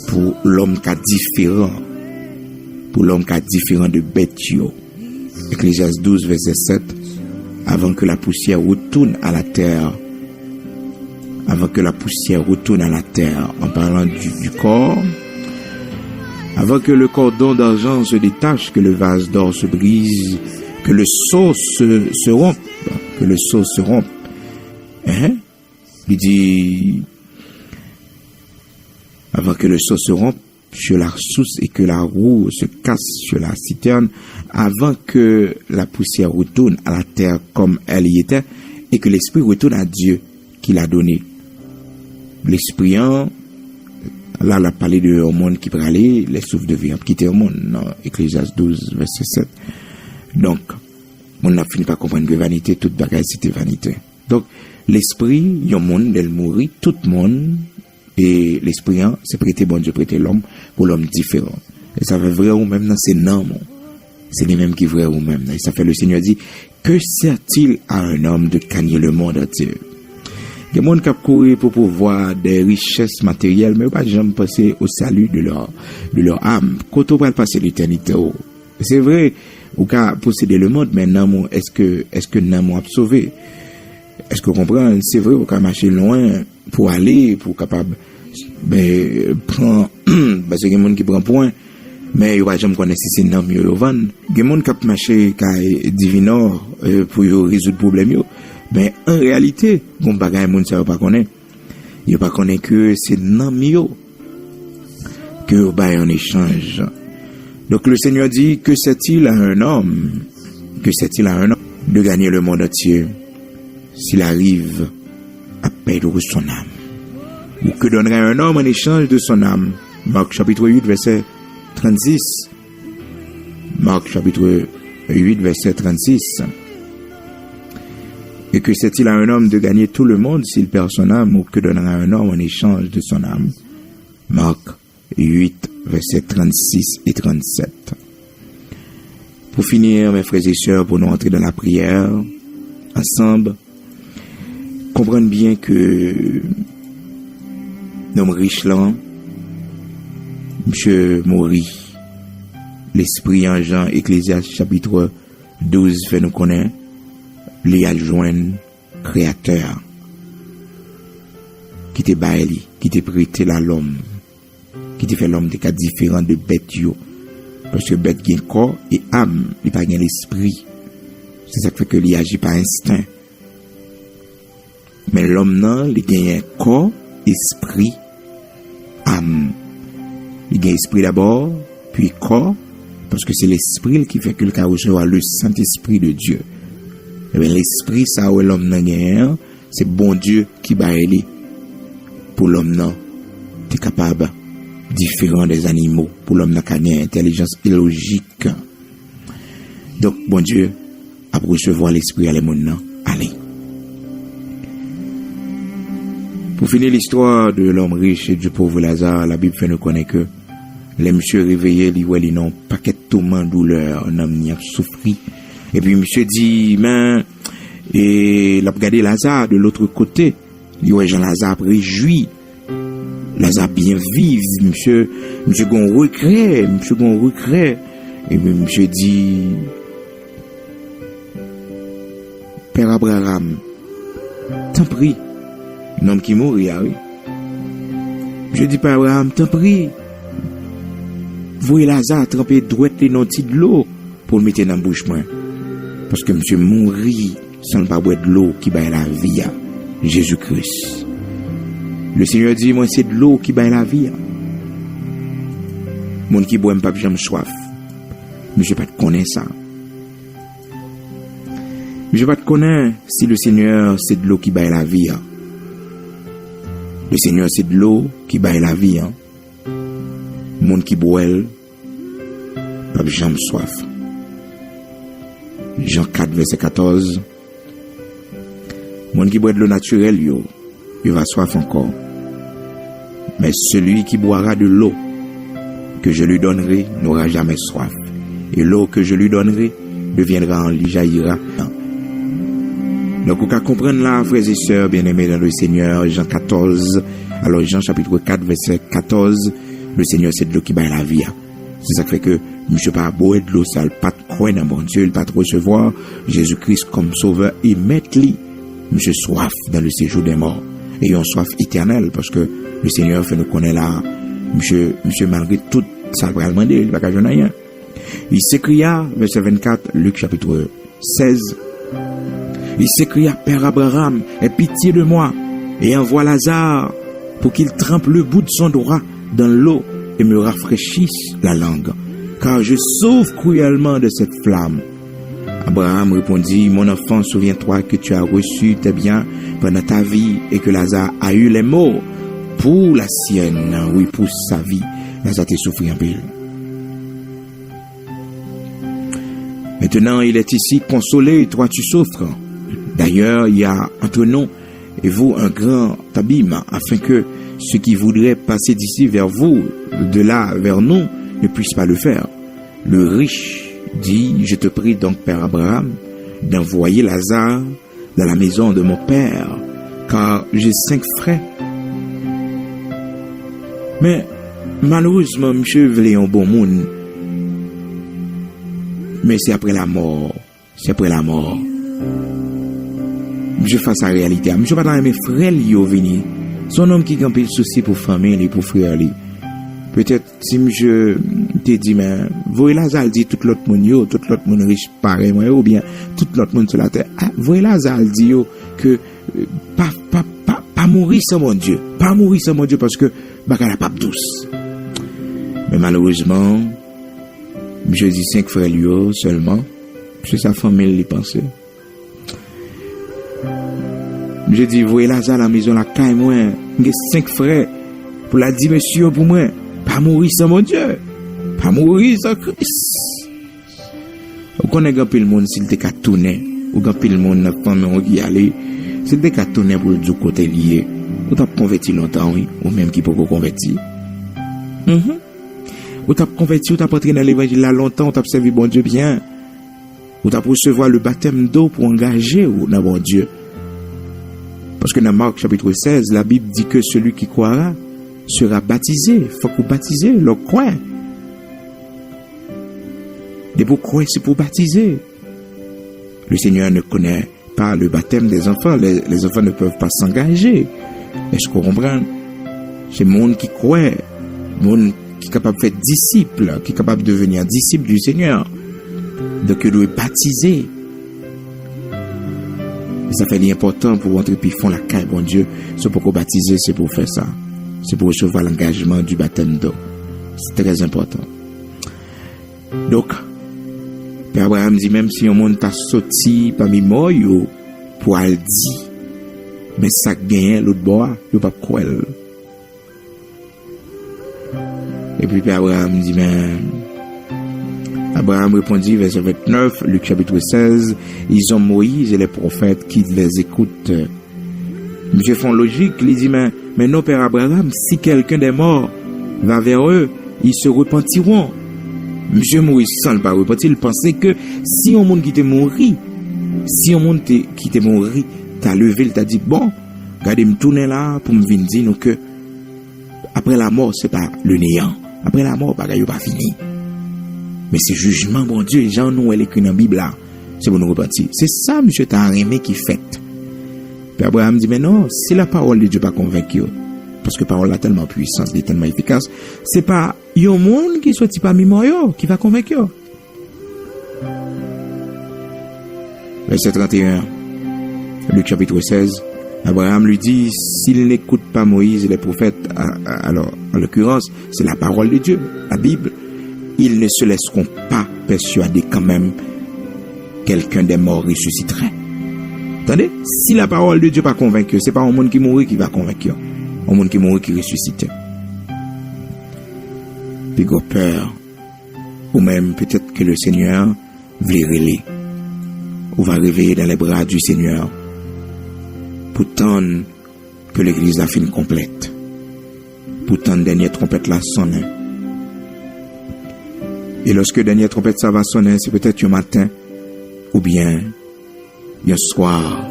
S2: pour l'homme qui est différent. Pour l'homme qui est différent de bête. Ecclésiaste 12, verset 7. Avant que la poussière retourne à la terre. Avant que la poussière retourne à la terre. En parlant du corps. Avant que le cordon d'argent se détache, que le vase d'or se brise, que le seau se rompe, que le seau se rompe. Il dit, avant que le seau se rompe sur la source et que la roue se casse sur la citerne, avant que la poussière retourne à la terre comme elle y était, et que l'esprit retourne à Dieu qui l'a donné. L'esprit, là, elle a parlé de un monde qui peut aller, les souffles de vie ont quitté le monde, dans Ecclésiaste 12, verset 7. Donc, on n'a fini par comprendre que vanité, toute bagaille, c'était vanité. Donc, l'esprit, il y a un monde, elle mourit, tout le monde, et l'esprit, c'est prêter bon Dieu, prêter l'homme, pour l'homme différent. Et ça fait vrai ou même dans ces noms, c'est les mêmes qui vrai ou même. Et ça fait le Seigneur dit, que sert-il à un homme de gagner le monde entier? Il y a des gens qui courent pour pouvoir des richesses matérielles, mais pas jamais passer au salut de leur âme. Quand on va passer l'éternité, c'est vrai, ou qu'à posséder le monde, mais non, est-ce que non, a sauvé? Est-ce que vous comprenez? C'est vrai, on peut marcher loin pour aller, pour capable, prendre, parce qu'il y a des gens qui prennent point, mais il va jamais connaître si c'est non mieux le vendre. Il y a des gens qui marcher qu'à Divinor, pour résoudre le problème, mais en réalité, bon bagage, moun ça pas connaître. Il pas connaître que c'est non mieux que bah en échange. Donc le Seigneur dit, que c'est-il à un homme? Que c'est-il à un homme de gagner le monde entier s'il arrive à perdre son âme? Ou que donnerait un homme en échange de son âme? Marc chapitre 8, verset 36. Marc chapitre 8, verset 36. Et que c'est-il à un homme de gagner tout le monde s'il perd son âme, ou que donnerait un homme en échange de son âme? Marc 8, versets 36 et 37. Pour finir, mes frères et sœurs, pour nous entrer dans la prière, ensemble, comprenez bien que l'homme riche là, Monsieur Maury, l'esprit en Jean, Ecclésiaste chapitre 12 fait nous connaître, les adjoint créateur, qui te baili, qui te prêté à l'homme, qui te fait l'homme des cas différents de bêtes yo. Parce que bête gagne corps et âme, il pas gagne l'esprit. C'est ça qui fait que il agit par instinct. Mais l'homme non, il gagne corps, esprit, âme. Il gagne esprit d'abord, puis corps, parce que c'est l'esprit qui fait que le cas recevoir le Saint-Esprit de Dieu. Et bien l'esprit ça où l'homme n'a gagne, c'est bon Dieu qui baille pour l'homme non, t'es capable différent des animaux, pour l'homme n'a qu'à gagner intelligence et logique. Donc bon Dieu a recevoir l'esprit à les monde. Allez. Pour finir l'histoire de l'homme riche et du pauvre Lazare, la Bible fait nous connaître que les monsieur réveillés, ils n'ont pas qu'à tout le douleur, un homme n'y a souffri. Et puis monsieur dit, mais, et il a regardé Lazare de l'autre côté. Il voit Jean Lazare réjoui. Lazare bien vive, monsieur gon regret. Et puis monsieur dit, Père Abraham, t'en prie. Un homme qui mourit, oui. Je dis, Père Abraham, t'en prie. Voyez Lazare tremper droit les nantis de l'eau pour le mettre dans la bouche, moi. Parce que monsieur mourit sans ne pas boire de l'eau qui baille la vie à Jésus-Christ. Le Seigneur dit, moi, c'est de l'eau qui baille la vie. Mon qui boit pas jamais soif. Monsieur pas te connaître ça. Monsieur pas te connaître si le Seigneur, c'est de l'eau qui baille la vie. Le Seigneur, c'est de l'eau qui baille la vie. Monde qui boit, pas jamais soif. Jean 4, verset 14. Monde qui boit de l'eau naturelle, il va soif encore. Mais celui qui boira de l'eau que je lui donnerai n'aura jamais soif. Et l'eau que je lui donnerai deviendra en lui, jaillira. Donc, vous pouvez comprendre là, frères et sœurs, bien-aimés dans le Seigneur, Jean 14, alors Jean chapitre 4, verset 14, le Seigneur, c'est de l'eau qui baille la vie. C'est ça qui fait que, monsieur pas boire de l'eau, ça ne pas croire dans bon Dieu, il pas recevoir Jésus-Christ comme sauveur et maître lui. Monsieur soif dans le séjour des morts. Et une soif éternelle, parce que le Seigneur fait nous connaître là, monsieur malgré tout, ça va demander, il va pas rien. Il s'écria, verset 24, Luc chapitre 16, il s'écria, Père Abraham, aie pitié de moi et envoie Lazare pour qu'il trempe le bout de son doigt dans l'eau et me rafraîchisse la langue, car je souffre cruellement de cette flamme. Abraham répondit, mon enfant, souviens-toi que tu as reçu tes biens pendant ta vie et que Lazare a eu les maux pour la sienne, oui, pour sa vie. Lazare a souffert en pile. Maintenant, il est ici consolé, toi tu souffres. D'ailleurs, il y a entre nous et vous un grand abîme, afin que ceux qui voudraient passer d'ici vers vous, de là vers nous, ne puissent pas le faire. Le riche dit, je te prie donc, Père Abraham, d'envoyer Lazare dans la maison de mon père, car j'ai 5 frères. Mais malheureusement, monsieur voulait un bon monde. Mais c'est après la mort. C'est après la mort. Je fasse la réalité. Je ne vais pas dans mes frères qui sont venus. Son homme qui a le souci pour famille et pour frère. Peut-être si je te dis, mais voyez Lazare dit tout l'autre monde, tout l'autre monde riche pareil, ou bien tout l'autre monde sur la terre. Voyez Lazare dit que pas mourir sans mon Dieu. Pas mourir sans mon Dieu parce que la pape douce. Mais malheureusement, je dis 5 frères seulement. C'est sa famille, il pensait. Je dis, voyez Lazare à la maison, la caille, moi, j'ai 5 frères. Pour la dire, monsieur, pour moi, pas mourir sans mon Dieu. Pas mourir sans Christ. Ou qu'on ait gampé le monde s'il était qu'à tourner. Ou gampé le monde, la famille, qui allait. S'il était qu'à tourner pour le du côté lié. Ou t'as converti longtemps, oui. Ou même qui peut convertir. Ou t'as converti, ou t'as entré dans l'évangile là longtemps, ou t'as servi bon Dieu bien. Ou t'as recevoir le baptême d'eau pour engager ou dans bon Dieu. Parce que dans Marc chapitre 16, la Bible dit que celui qui croira sera baptisé. Il faut que vous baptisez le croix. Et pour croire, c'est pour baptiser. Le Seigneur ne connaît pas le baptême des enfants. Les enfants ne peuvent pas s'engager. Est-ce qu'on comprend? C'est le monde qui croit. Le monde qui est capable de faire disciple, qui est capable de devenir disciple du Seigneur. Donc, il doit baptiser. Et ça fait l'important pour rentrer puis font la caille, bon Dieu. C'est pour qu'on baptise, c'est pour faire ça. C'est pour recevoir l'engagement du baptême d'eau. C'est très important. Donc, Père Abraham dit, même si un monde t'a sorti parmi moi, pour aller dire, mais ça gagne l'autre bois, il pas croire. Et puis Père Abraham dit, mais Abraham répondit, verset 29, Luc chapitre 16, ils ont Moïse et les prophètes qui les écoutent. Monsieur font logique, il dit, mais non, Père Abraham, si quelqu'un des morts va vers eux, ils se repentiront. Monsieur Moïse, sans le pas repentir, il pensait que si un monde qui t'est mort, t'as levé, il t'a dit, bon, regardez, me tourner là pour me venir dire que après la mort, c'est pas le néant. Après la mort, bagaille pas fini. Mais c'est jugement, bon Dieu, les gens nous, elle écrit dans la Bible là. C'est pour nous repentir. C'est ça, monsieur, t'as aimé qui fait. Puis Abraham dit, mais non, si la parole de Dieu pas convaincu, parce que la parole a tellement puissance, elle est tellement efficace, c'est pas, il y a un monde qui soit parmi moi, qui va convaincre. Verset 31, Luc chapitre 16, Abraham lui dit, s'il n'écoute pas Moïse et les prophètes, alors, en l'occurrence, c'est la parole de Dieu, la Bible, ils ne se laisseront pas persuader quand même quelqu'un des morts ressusciterait. Attendez, si la parole de Dieu pas convaincu, c'est pas un monde qui mourit qui va convaincre, un monde qui mourit qui ressuscite. Puis go peur, ou même peut-être que le Seigneur veut relayer, ou va réveiller dans les bras du Seigneur, pour tendre que l'église la fin complète, pour tendre dernière trompette la sonne. Et lorsque dernière trompette ça va sonner, c'est peut-être un matin, ou bien un soir,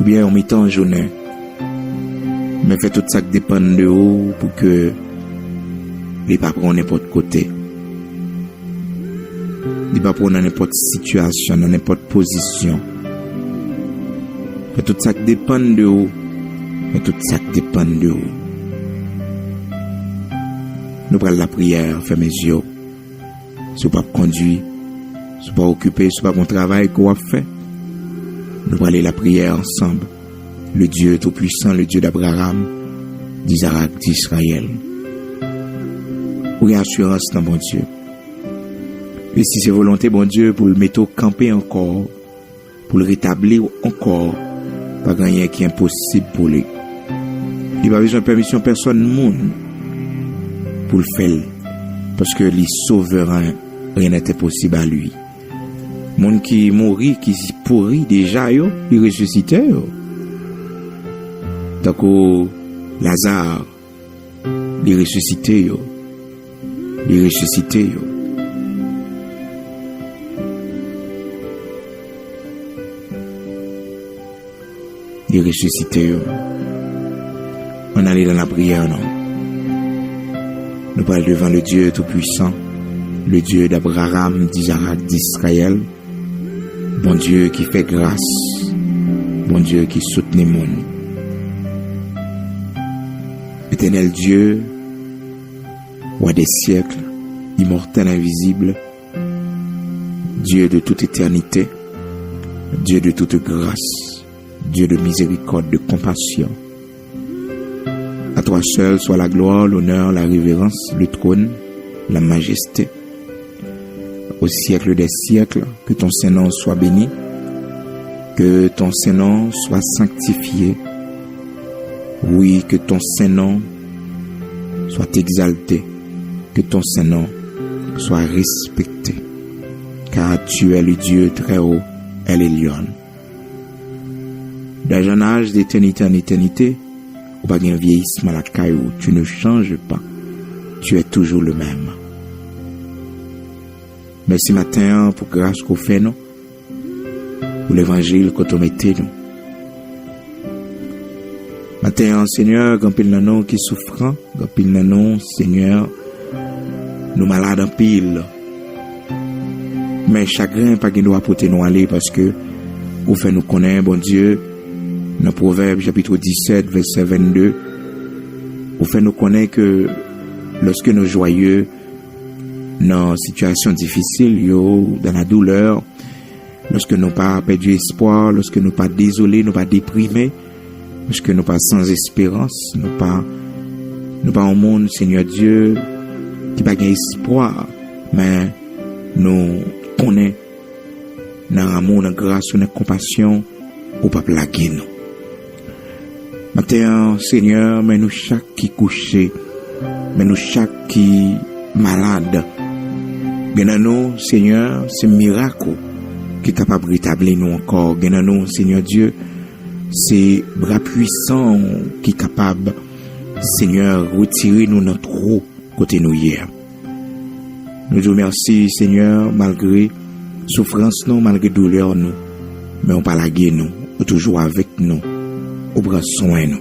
S2: ou bien en mi-temps en journée. Mais fait tout ça qui dépend de vous pour que les pas prendre n'importe côté. Les pas prendre n'importe situation, dans n'importe position. Fait tout ça qui dépend de vous. Fait tout ça qui dépend de vous. Nous prenons la prière, fermez les yeux. si pas conduire, si pas occupé, si pas bon travail qu'on a fait, nous allons aller la prière ensemble. Le Dieu Tout-Puissant, le Dieu d'Abraham, d'Isaac, d'Israël. Pour assurance dans bon Dieu. Et si c'est volonté, bon Dieu, pour le mettre au camper encore, pour le rétablir encore, pas rien qui est impossible pour lui. Il n'a pas besoin de permission personne monde pour le faire. Parce que les souverains, rien n'était possible à lui. Monde qui mourit, qui pourrit déjà, il ressuscitait. Tant que Lazare, il ressuscitait. Il ressuscitait. Il ressuscitait. On allait dans la prière, non? Nous parlons devant le Dieu Tout-Puissant, le Dieu d'Abraham, d'Isaac, d'Israël, bon Dieu qui fait grâce, bon Dieu qui soutient le monde. Éternel Dieu, roi des siècles, immortel invisible, Dieu de toute éternité, Dieu de toute grâce, Dieu de miséricorde, de compassion. À toi seul soit la gloire, l'honneur, la révérence, le trône, la majesté. Au siècle des siècles, que ton Saint-Nom soit béni, que ton Saint-Nom soit sanctifié. Oui, que ton Saint-Nom soit exalté, que ton Saint-Nom soit respecté, car tu es le Dieu très haut et l'Élion. D'un un âge d'éternité en éternité, ou pas un vieillissement à la caillou, tu ne changes pas, tu es toujours le même. Merci matin pour grâce qu'on fait nous, pour l'évangile qu'on te mettez nous. Matin, Seigneur, grand pile nan nous qui souffrant, grand pile nan nous, Seigneur, nous malades en pile. Mais chagrin pas qu'il doit porter nous aller parce que vous fait nous connaître, bon Dieu, dans Proverbe chapitre 17, verset 22, vous fait nous connaître que lorsque nous joyeux, dans situation difficile, dans la douleur, lorsque nous pas perdu espoir, lorsque nous pas désolé, nous pas déprimé, lorsque nous pas sans espérance, nous pas au monde, Seigneur Dieu, qui pas gain espoir, mais nous connaît dans l'amour, dans la grâce, dans la compassion, ou pas plaguer nous. Matin, Seigneur, mais nous chaque qui couché, mais nous chaque qui malade, bien nous, Seigneur, c'est miracle qui est capable de rétablir nous encore. Bien nous, Seigneur Dieu, c'est bras puissant qui est capable, Seigneur, retirer nous notre eau côté nous hier. Nous te remercions, Seigneur, malgré souffrance nous, malgré douleur nous, mais on pas laguer nous, on toujours avec nous, on prend soin nous.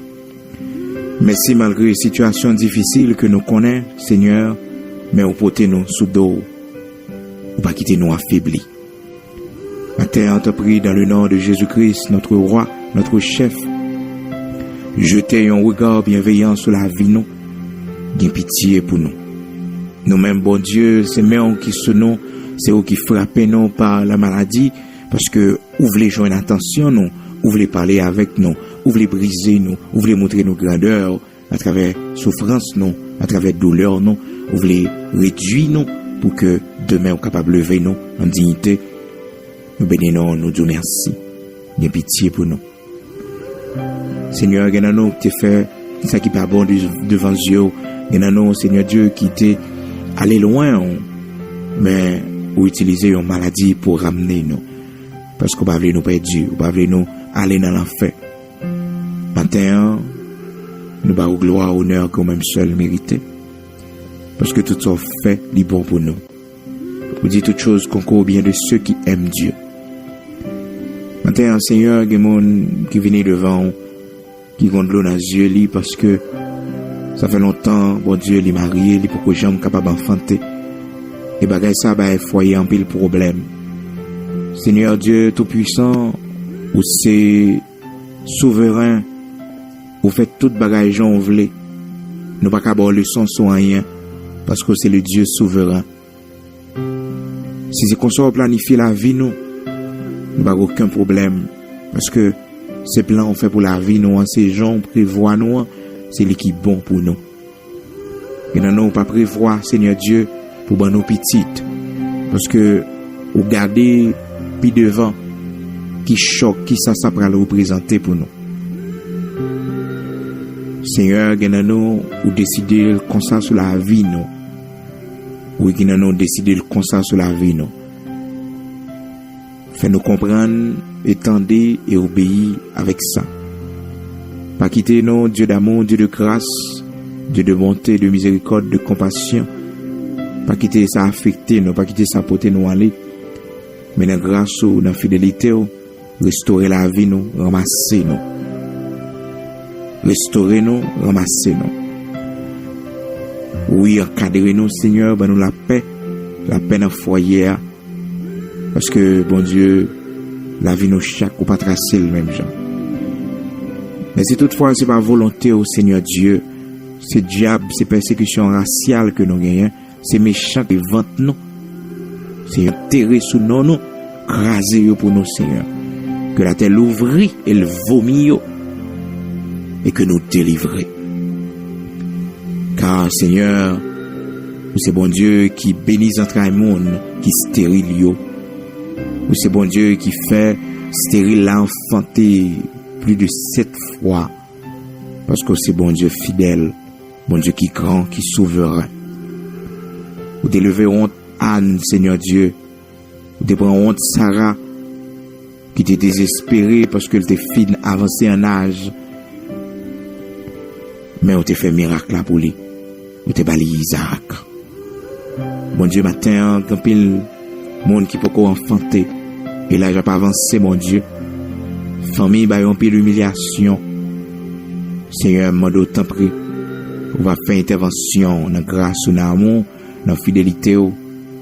S2: Merci malgré les situations difficiles que nous connaissons, Seigneur, mais on porte nous sous dos, on pas quitter nous affaiblis. Matin, on te prie dans le nom de Jésus-Christ, notre roi, notre chef. Jetez un regard bienveillant sur la vie nous, gain pitié pour nous. Nous-mêmes, bon Dieu, c'est même qui se nous, c'est eux qui frappent nous par la maladie, parce que vous voulez joindre attention nous, vous voulez parler avec nous, vous voulez briser nous, vous voulez montrer nos grandeurs à travers souffrance nous, à travers douleur nous, vous voulez réduire nous pour que demain vous capable de lever nous en dignité. Nous bénissons, nous disons merci. Bien pitié pour nous. Seigneur, il y a nous qui fait ça qui pas bon devant Dieu. Il y a nous, Seigneur Dieu, qui t'est allé loin, mais ou utiliser une maladie pour ramener nous. Parce qu'on va nous perdre, on va nous aller dans l'enfer. Matin, nous va au gloire, honneur qu'on même seul mérité. Parce que tout ça fait est bon pour nous. Vous dites toutes choses concourt bien de ceux qui aiment Dieu. Matin, Seigneur, il y a des gens qui viennent devant, qui vont de l'eau dans les yeux, parce que ça fait longtemps, bon Dieu, il est marié, il est pour que les gens capables d'enfanter. Et bagay ça, foyer en pile problème. Seigneur Dieu Tout-Puissant, ou c'est souverain, ou fait tout bagay gens voulez. Nous pas qu'à avoir leçon sur rien, parce que c'est le Dieu souverain. Si c'est qu'on soit planifier la vie, nous n'avons aucun problème. Parce que ces plans on fait pour la vie, nous, ces gens prévoient nous, c'est l'équipe bon pour nous. Et non, nous pas prévoir, Seigneur Dieu, pour nos petites. Parce que, vous gardez, puis devant, qui choque, qui ça va le représenter pour nous. Seigneur, nous, ou décider le constat sur la vie, nous. Ou nous décider le constat sur la vie, nous. Fais-nous comprendre, étendre et obéir avec ça. Pas quitter nous, Dieu d'amour, Dieu de grâce, Dieu de bonté, de miséricorde, de compassion. Pas quitter ça affecter nous, pas quitter ça porter nous aller. Mais dans grâce ou dans fidélité, restaurer la vie nous, ramasser nous. Restaurer nous, ramasser nous. Oui, encadrer nous, Seigneur, ben nous la paix dans le foyer. Parce que, bon Dieu, la vie nous chaque ou pas tracer le même genre. Mais si toutefois c'est pas volonté au Seigneur Dieu, c'est diable, c'est persécution raciale que nous gagnons, c'est méchant qui vante nous. C'est enterré sous nous, crasé pour nous, Seigneur. Que la terre l'ouvrit et le vomit et que nous délivrer. Car, Seigneur, c'est bon Dieu qui bénit entre monde, qui stérile yo. C'est bon Dieu qui fait stérile l'enfanté plus de 7 fois. Parce que c'est bon Dieu fidèle, bon Dieu qui est grand, qui est souverain. Vous délevé honte Anne, Seigneur Dieu. Vous délevé honte Sarah, qui était désespérée parce qu'elle était fille avancée en âge. Mais on t'a fait miracle là pour lui. On t'a bali Isaac. Bon Dieu, matin, quand il monde qui peut enfanter. Et là, j'ai pas avancé, mon Dieu. Famille, bah, yon pile d'humiliation. Seigneur, m'a d'autant pris. On va faire intervention, dans grâce ou dans amour, dans fidélité. On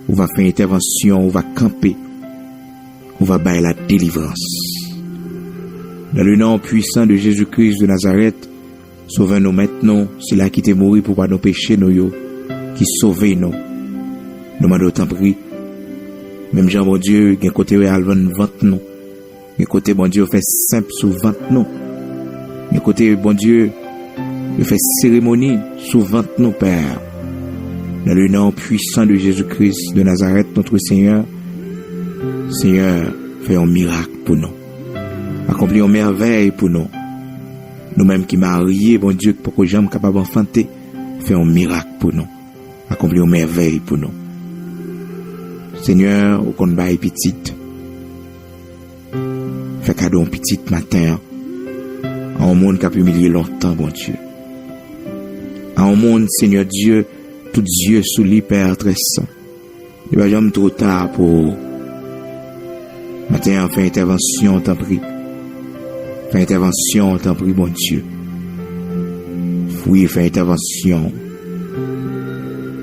S2: va faire intervention, on va camper. On va bailler la délivrance. Dans le nom puissant de Jésus-Christ de Nazareth, sauvez-nous maintenant, c'est là qui t'est mort pour pas nos péchés, nous, yo, qui sauvez nous. Nous m'a d'autant pris. Même Jean, bon Dieu, qui côté réel vente nous. Qui côté, bon Dieu, fait simple sous vente nous. Qui côté, bon Dieu, il fait cérémonie sous vente nous, Père. Dans le nom puissant de Jésus-Christ de Nazareth, notre Seigneur, Seigneur, fais un miracle pour nous. Accomplis une merveille pour nous. Nous-mêmes qui mariés, bon Dieu, pour que j'aime capable d'enfanter, fais un miracle pour nous. Accomplis une merveille pour nous. Seigneur, au qu'on baille petite. Fais cadeau un petit matin. À un monde qui a pu humilier longtemps, bon Dieu. À un monde, Seigneur Dieu, tout Dieu sous l'hyper très saint. Il va jamais trop tard pour matin, fais intervention, t'en prie. Fais intervention, t'en prie, bon Dieu. Oui, fais intervention.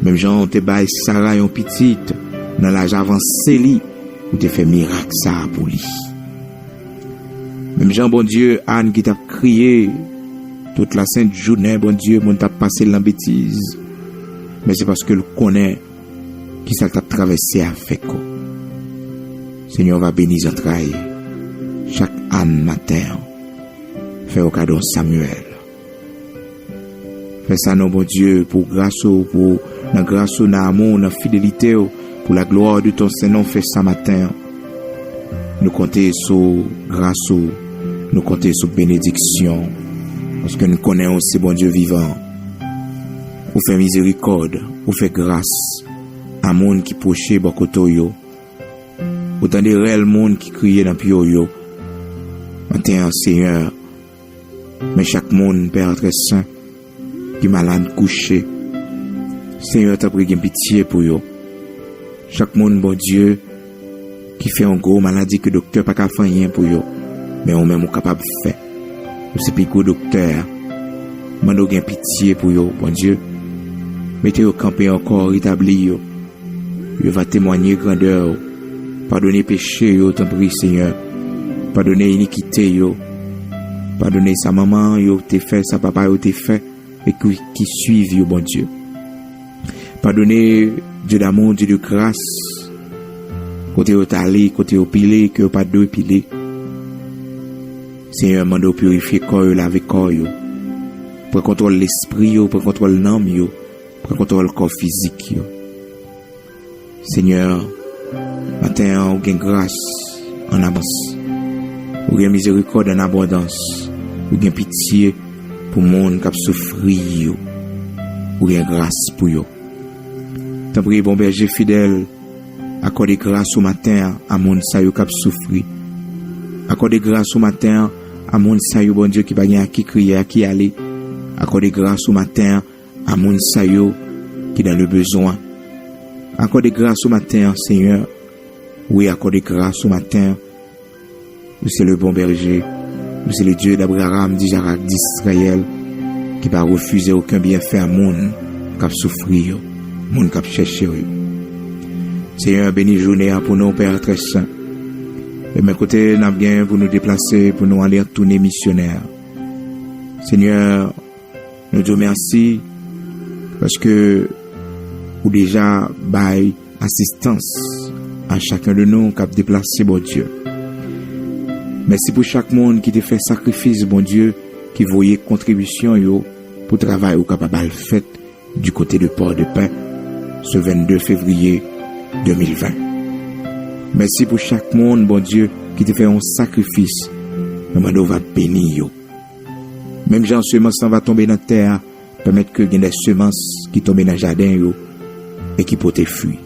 S2: Même Jean, te baille Sarah et petite. Dans l'âge avancé, ou te fait miracle ça pour lui. Même Jean, bon Dieu, Anne qui t'a crié toute la sainte journée, bon Dieu, mon t'a passé la bêtise. Mais c'est parce que le connaît qui ça t'a traversé avec vous. Seigneur va bénir entrailles. Chaque Anne matin, fait au cadeau Samuel. Fais ça, non, bon Dieu, pour grâce, pour la grâce, dans l'amour, dans la fidélité, pour la gloire de ton Seigneur, fais ça matin. Nous comptons sur grâce, nous comptons sur bénédiction, parce que nous connaissons aussi bon Dieu vivant. Ou fait miséricorde, ou fait grâce à monde qui proche bokoto yo. Autant de réels monde qui criait dans pio yo. Matin, Seigneur, mais chaque monde, Père très saint, qui malade couché, Seigneur, t'as pris pitié pour yo. Chaque monde, bon Dieu, qui fait un gros maladie que le docteur pas qu'à faire rien pour yo, mais on même capable de faire. C'est plus gros docteur, mando gain pitié pour yo, bon Dieu. Mettez au campé encore rétabli yo. Yo va témoigner grandeur. Pardonnez péché yo, t'en prie Seigneur. Pardonnez iniquité yo. Pardonnez sa maman yo t'es fait, sa papa yo t'es fait, et qui suivent yo, bon Dieu. Pardonnez Dieu d'amour, Dieu de grâce, Côté au talé, côté au pilé, que pas deux pilé. Seigneur, mando purifier corps, laver corps, pour contrôler l'esprit, pour contrôler l'âme, pour contrôler le corps physique. Seigneur, matin, ou gain grâce en avance, ou gain miséricorde en abondance, ou gain pitié pour monde qui a souffri, ou gain grâce pour eux. T'en prie, bon berger fidèle, accordez grâce au matin à monde qui a souffri. Accordez grâce au matin à monde bon Dieu qui va gagner à qui crier, à qui aller. Accordez grâce au matin à monde qui dans le besoin. Accordez grâce au matin, Seigneur. Oui, accordez grâce au matin. Vous c'est le bon berger. Vous c'est le Dieu d'Abraham, d'Isaac, d'Israël, qui va refuser aucun bienfait à monde qui a souffri, monde qui a cherché. Seigneur, béni journée pour nous, Père très saint. Et mes côtés, nous avons bien pour nous déplacer, pour nous aller retourner missionnaire. Seigneur, nous te remercions parce que vous déjà bail assistance à chacun de nous qui a déplacé, bon Dieu. Merci pour chaque monde qui te fait sacrifice, bon Dieu, qui voyait contribution pour le travail au capable fait du côté de Port-de-Paix ce 22 février 2020. Merci pour chaque monde, bon Dieu, qui te fait un sacrifice. Nous va bénir. Même Jean semence va tomber dans la terre, permettre que des semences qui tombent dans le jardin et qui portent fruits.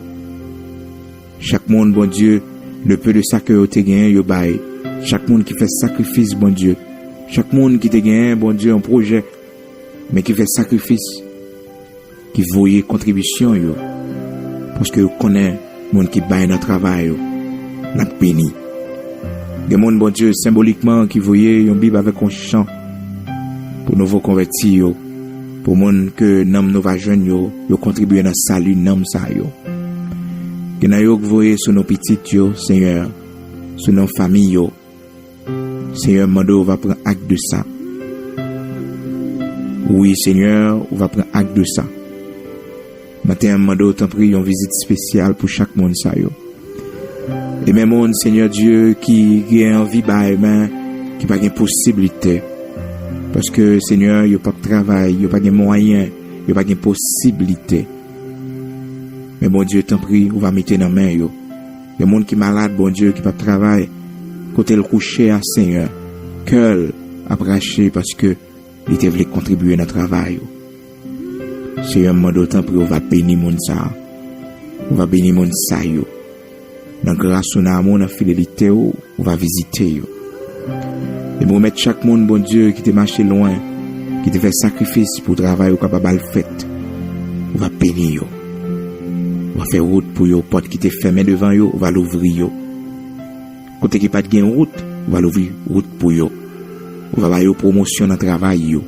S2: Chaque monde, bon Dieu, le peu de ça que tu gagné, yo bail. Chaque monde qui fait sacrifice, bon Dieu. Chaque monde qui te gagné, bon Dieu, un projet, mais qui fait sacrifice, qui voyait contribution, parce que vous connaissez monde qui baille dans le travail, la béni. Des monde, bon Dieu, symboliquement, qui voyait une Bible avec un chant pour nous convertis, pour monde que nous va jeunes, yo contribuer dans le salut, nam sa yo. Que nous voyez sur nos petites, Seigneur, sur nos familles, Seigneur, mando va prendre acte de ça. Oui, Seigneur, on va prendre acte de ça. Matin, mando, t'en prie, une visite spéciale pour chaque monde, ça yo. Et même monde, Seigneur Dieu, qui a envie, qui n'a pas de possibilité. Parce que, Seigneur, il n'y a pas de travail, il n'y a pas de moyens, il n'y a pas de possibilité. Mais bon Dieu, t'en prie, on va mettre dans la main, yo. Il y a des gens qui sont malades, bon Dieu, qui pas de travail. Côté le coucher à Seigneur, cœur a braché parce que il était voulu contribuer à notre travail. Seigneur, moi d'autant prie, on va bénir mon ça. On va bénir mon ça, yo. Dans grâce au amour, dans fidélité, on va visiter, yo. Et pour mettre chaque monde, bon Dieu, qui te marché loin, qui te fait sacrifice pour travailler au capable fait, on va bénir, yo. On va faire route pour yo, porte qui te fermée devant yo, on va l'ouvrir yo. Côté qui pas de route, on va l'ouvrir route pour yo. On va bailler promotion dans le travail yo.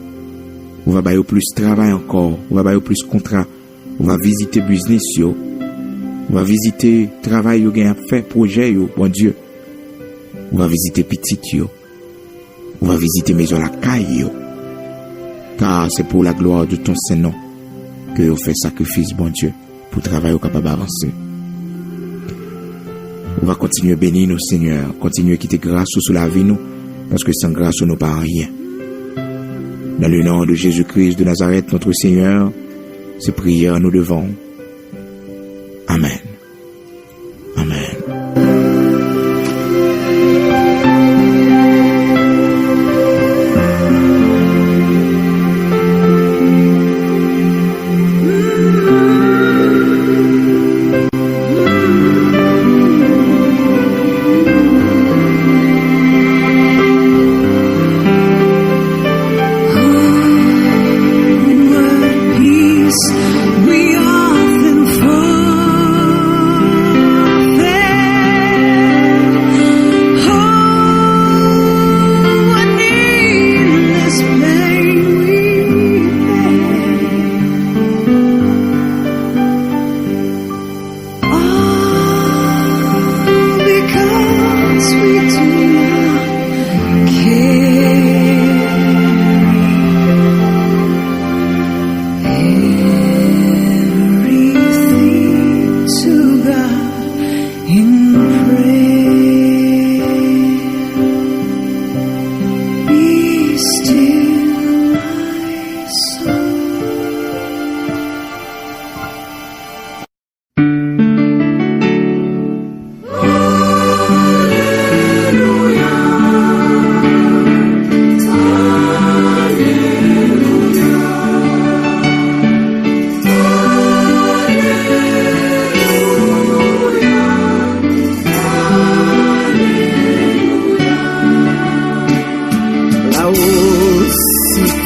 S2: On va bailler plus travail encore, on va bailler plus contrat. On va visiter business yo. On va visiter travail yo gain à faire projet yo, bon Dieu. On va visiter petit yo. On va visiter maison la caille yo. Car c'est pour la gloire de ton Saint-Nom que on fait sacrifice, bon Dieu, pour travailler au capable d'avancer. On va continuer à bénir nos Seigneurs, continuer à quitter grâce sous la vie nous, parce que sans grâce nous pas rien. Dans le nom de Jésus-Christ de Nazareth, notre Seigneur, ces prières nous devons. Amen. Amen.
S1: We are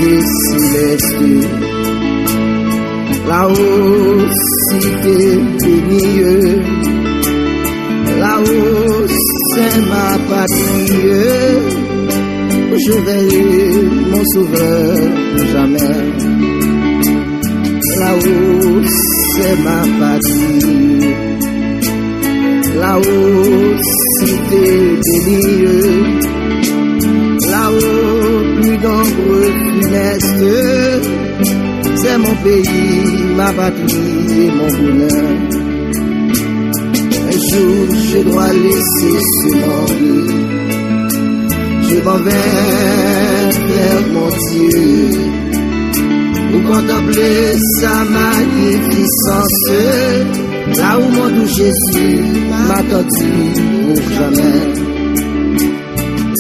S3: cité céleste. Là-haut, cité bénie, là-haut, c'est ma patrie. Je verrai mon sauveur jamais. Là-haut, c'est ma patrie. Là-haut, cité bénie. Là-haut, plus nombreux funeste. C'est mon pays, ma patrie et mon bonheur. Un jour, je dois laisser ce monde. Je m'en vais vers mon Dieu pour contempler sa magnificence. Là où mon doux Jésus m'attendit pour jamais.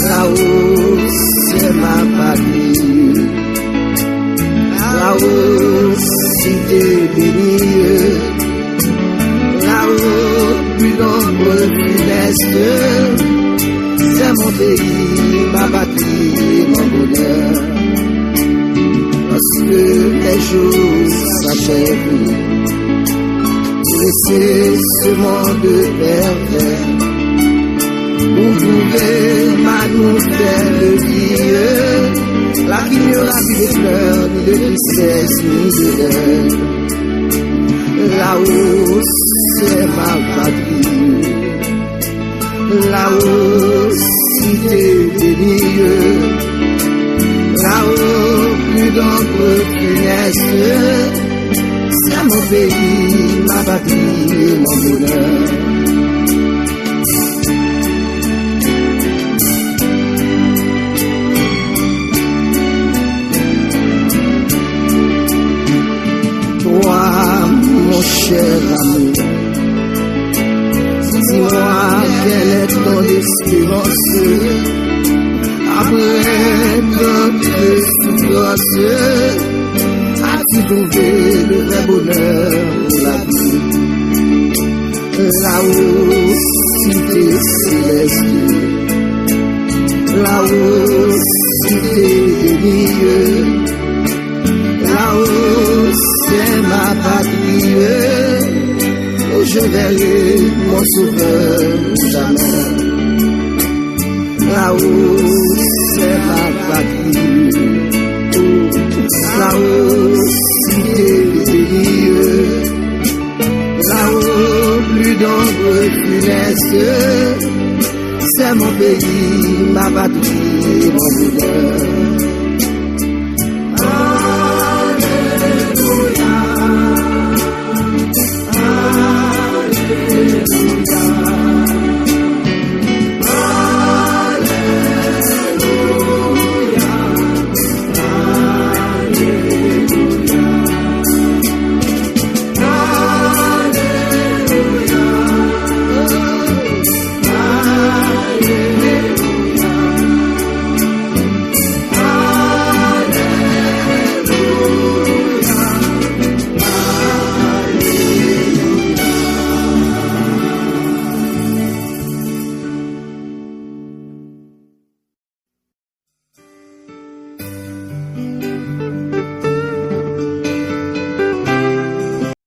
S3: Là-haut, c'est ma patrie. Là-haut, cité bénie. Là-haut, plus nombreux funeste. C'est mon pays, ma patrie, mon bonheur. Lorsque les jours s'achèvent, laissez ce monde pervers pour trouver ma nouvelle vie. La vie n'aura plus de fleurs, ni de tristesse, ni de deuil. Là-haut, c'est ma patrie. Là-haut, cité bénie. Là-haut, plus nombreux funeste. C'est mon pays, ma patrie, mon bonheur. Toi, mon cher ami, dis-moi quelle est ton espérance après tant de souffrance. As-tu trouvé le vrai bonheur pour la vie? Là-haut, cité céleste. Là-haut, cité bénie. Là-haut, c'est ma patrie. Où je verrai mon sauveur jamais. Là-haut, c'est ma patrie. Là-haut, cité bénie. Là-haut, plus nombreux funeste. C'est mon pays, ma patrie, mon bonheur.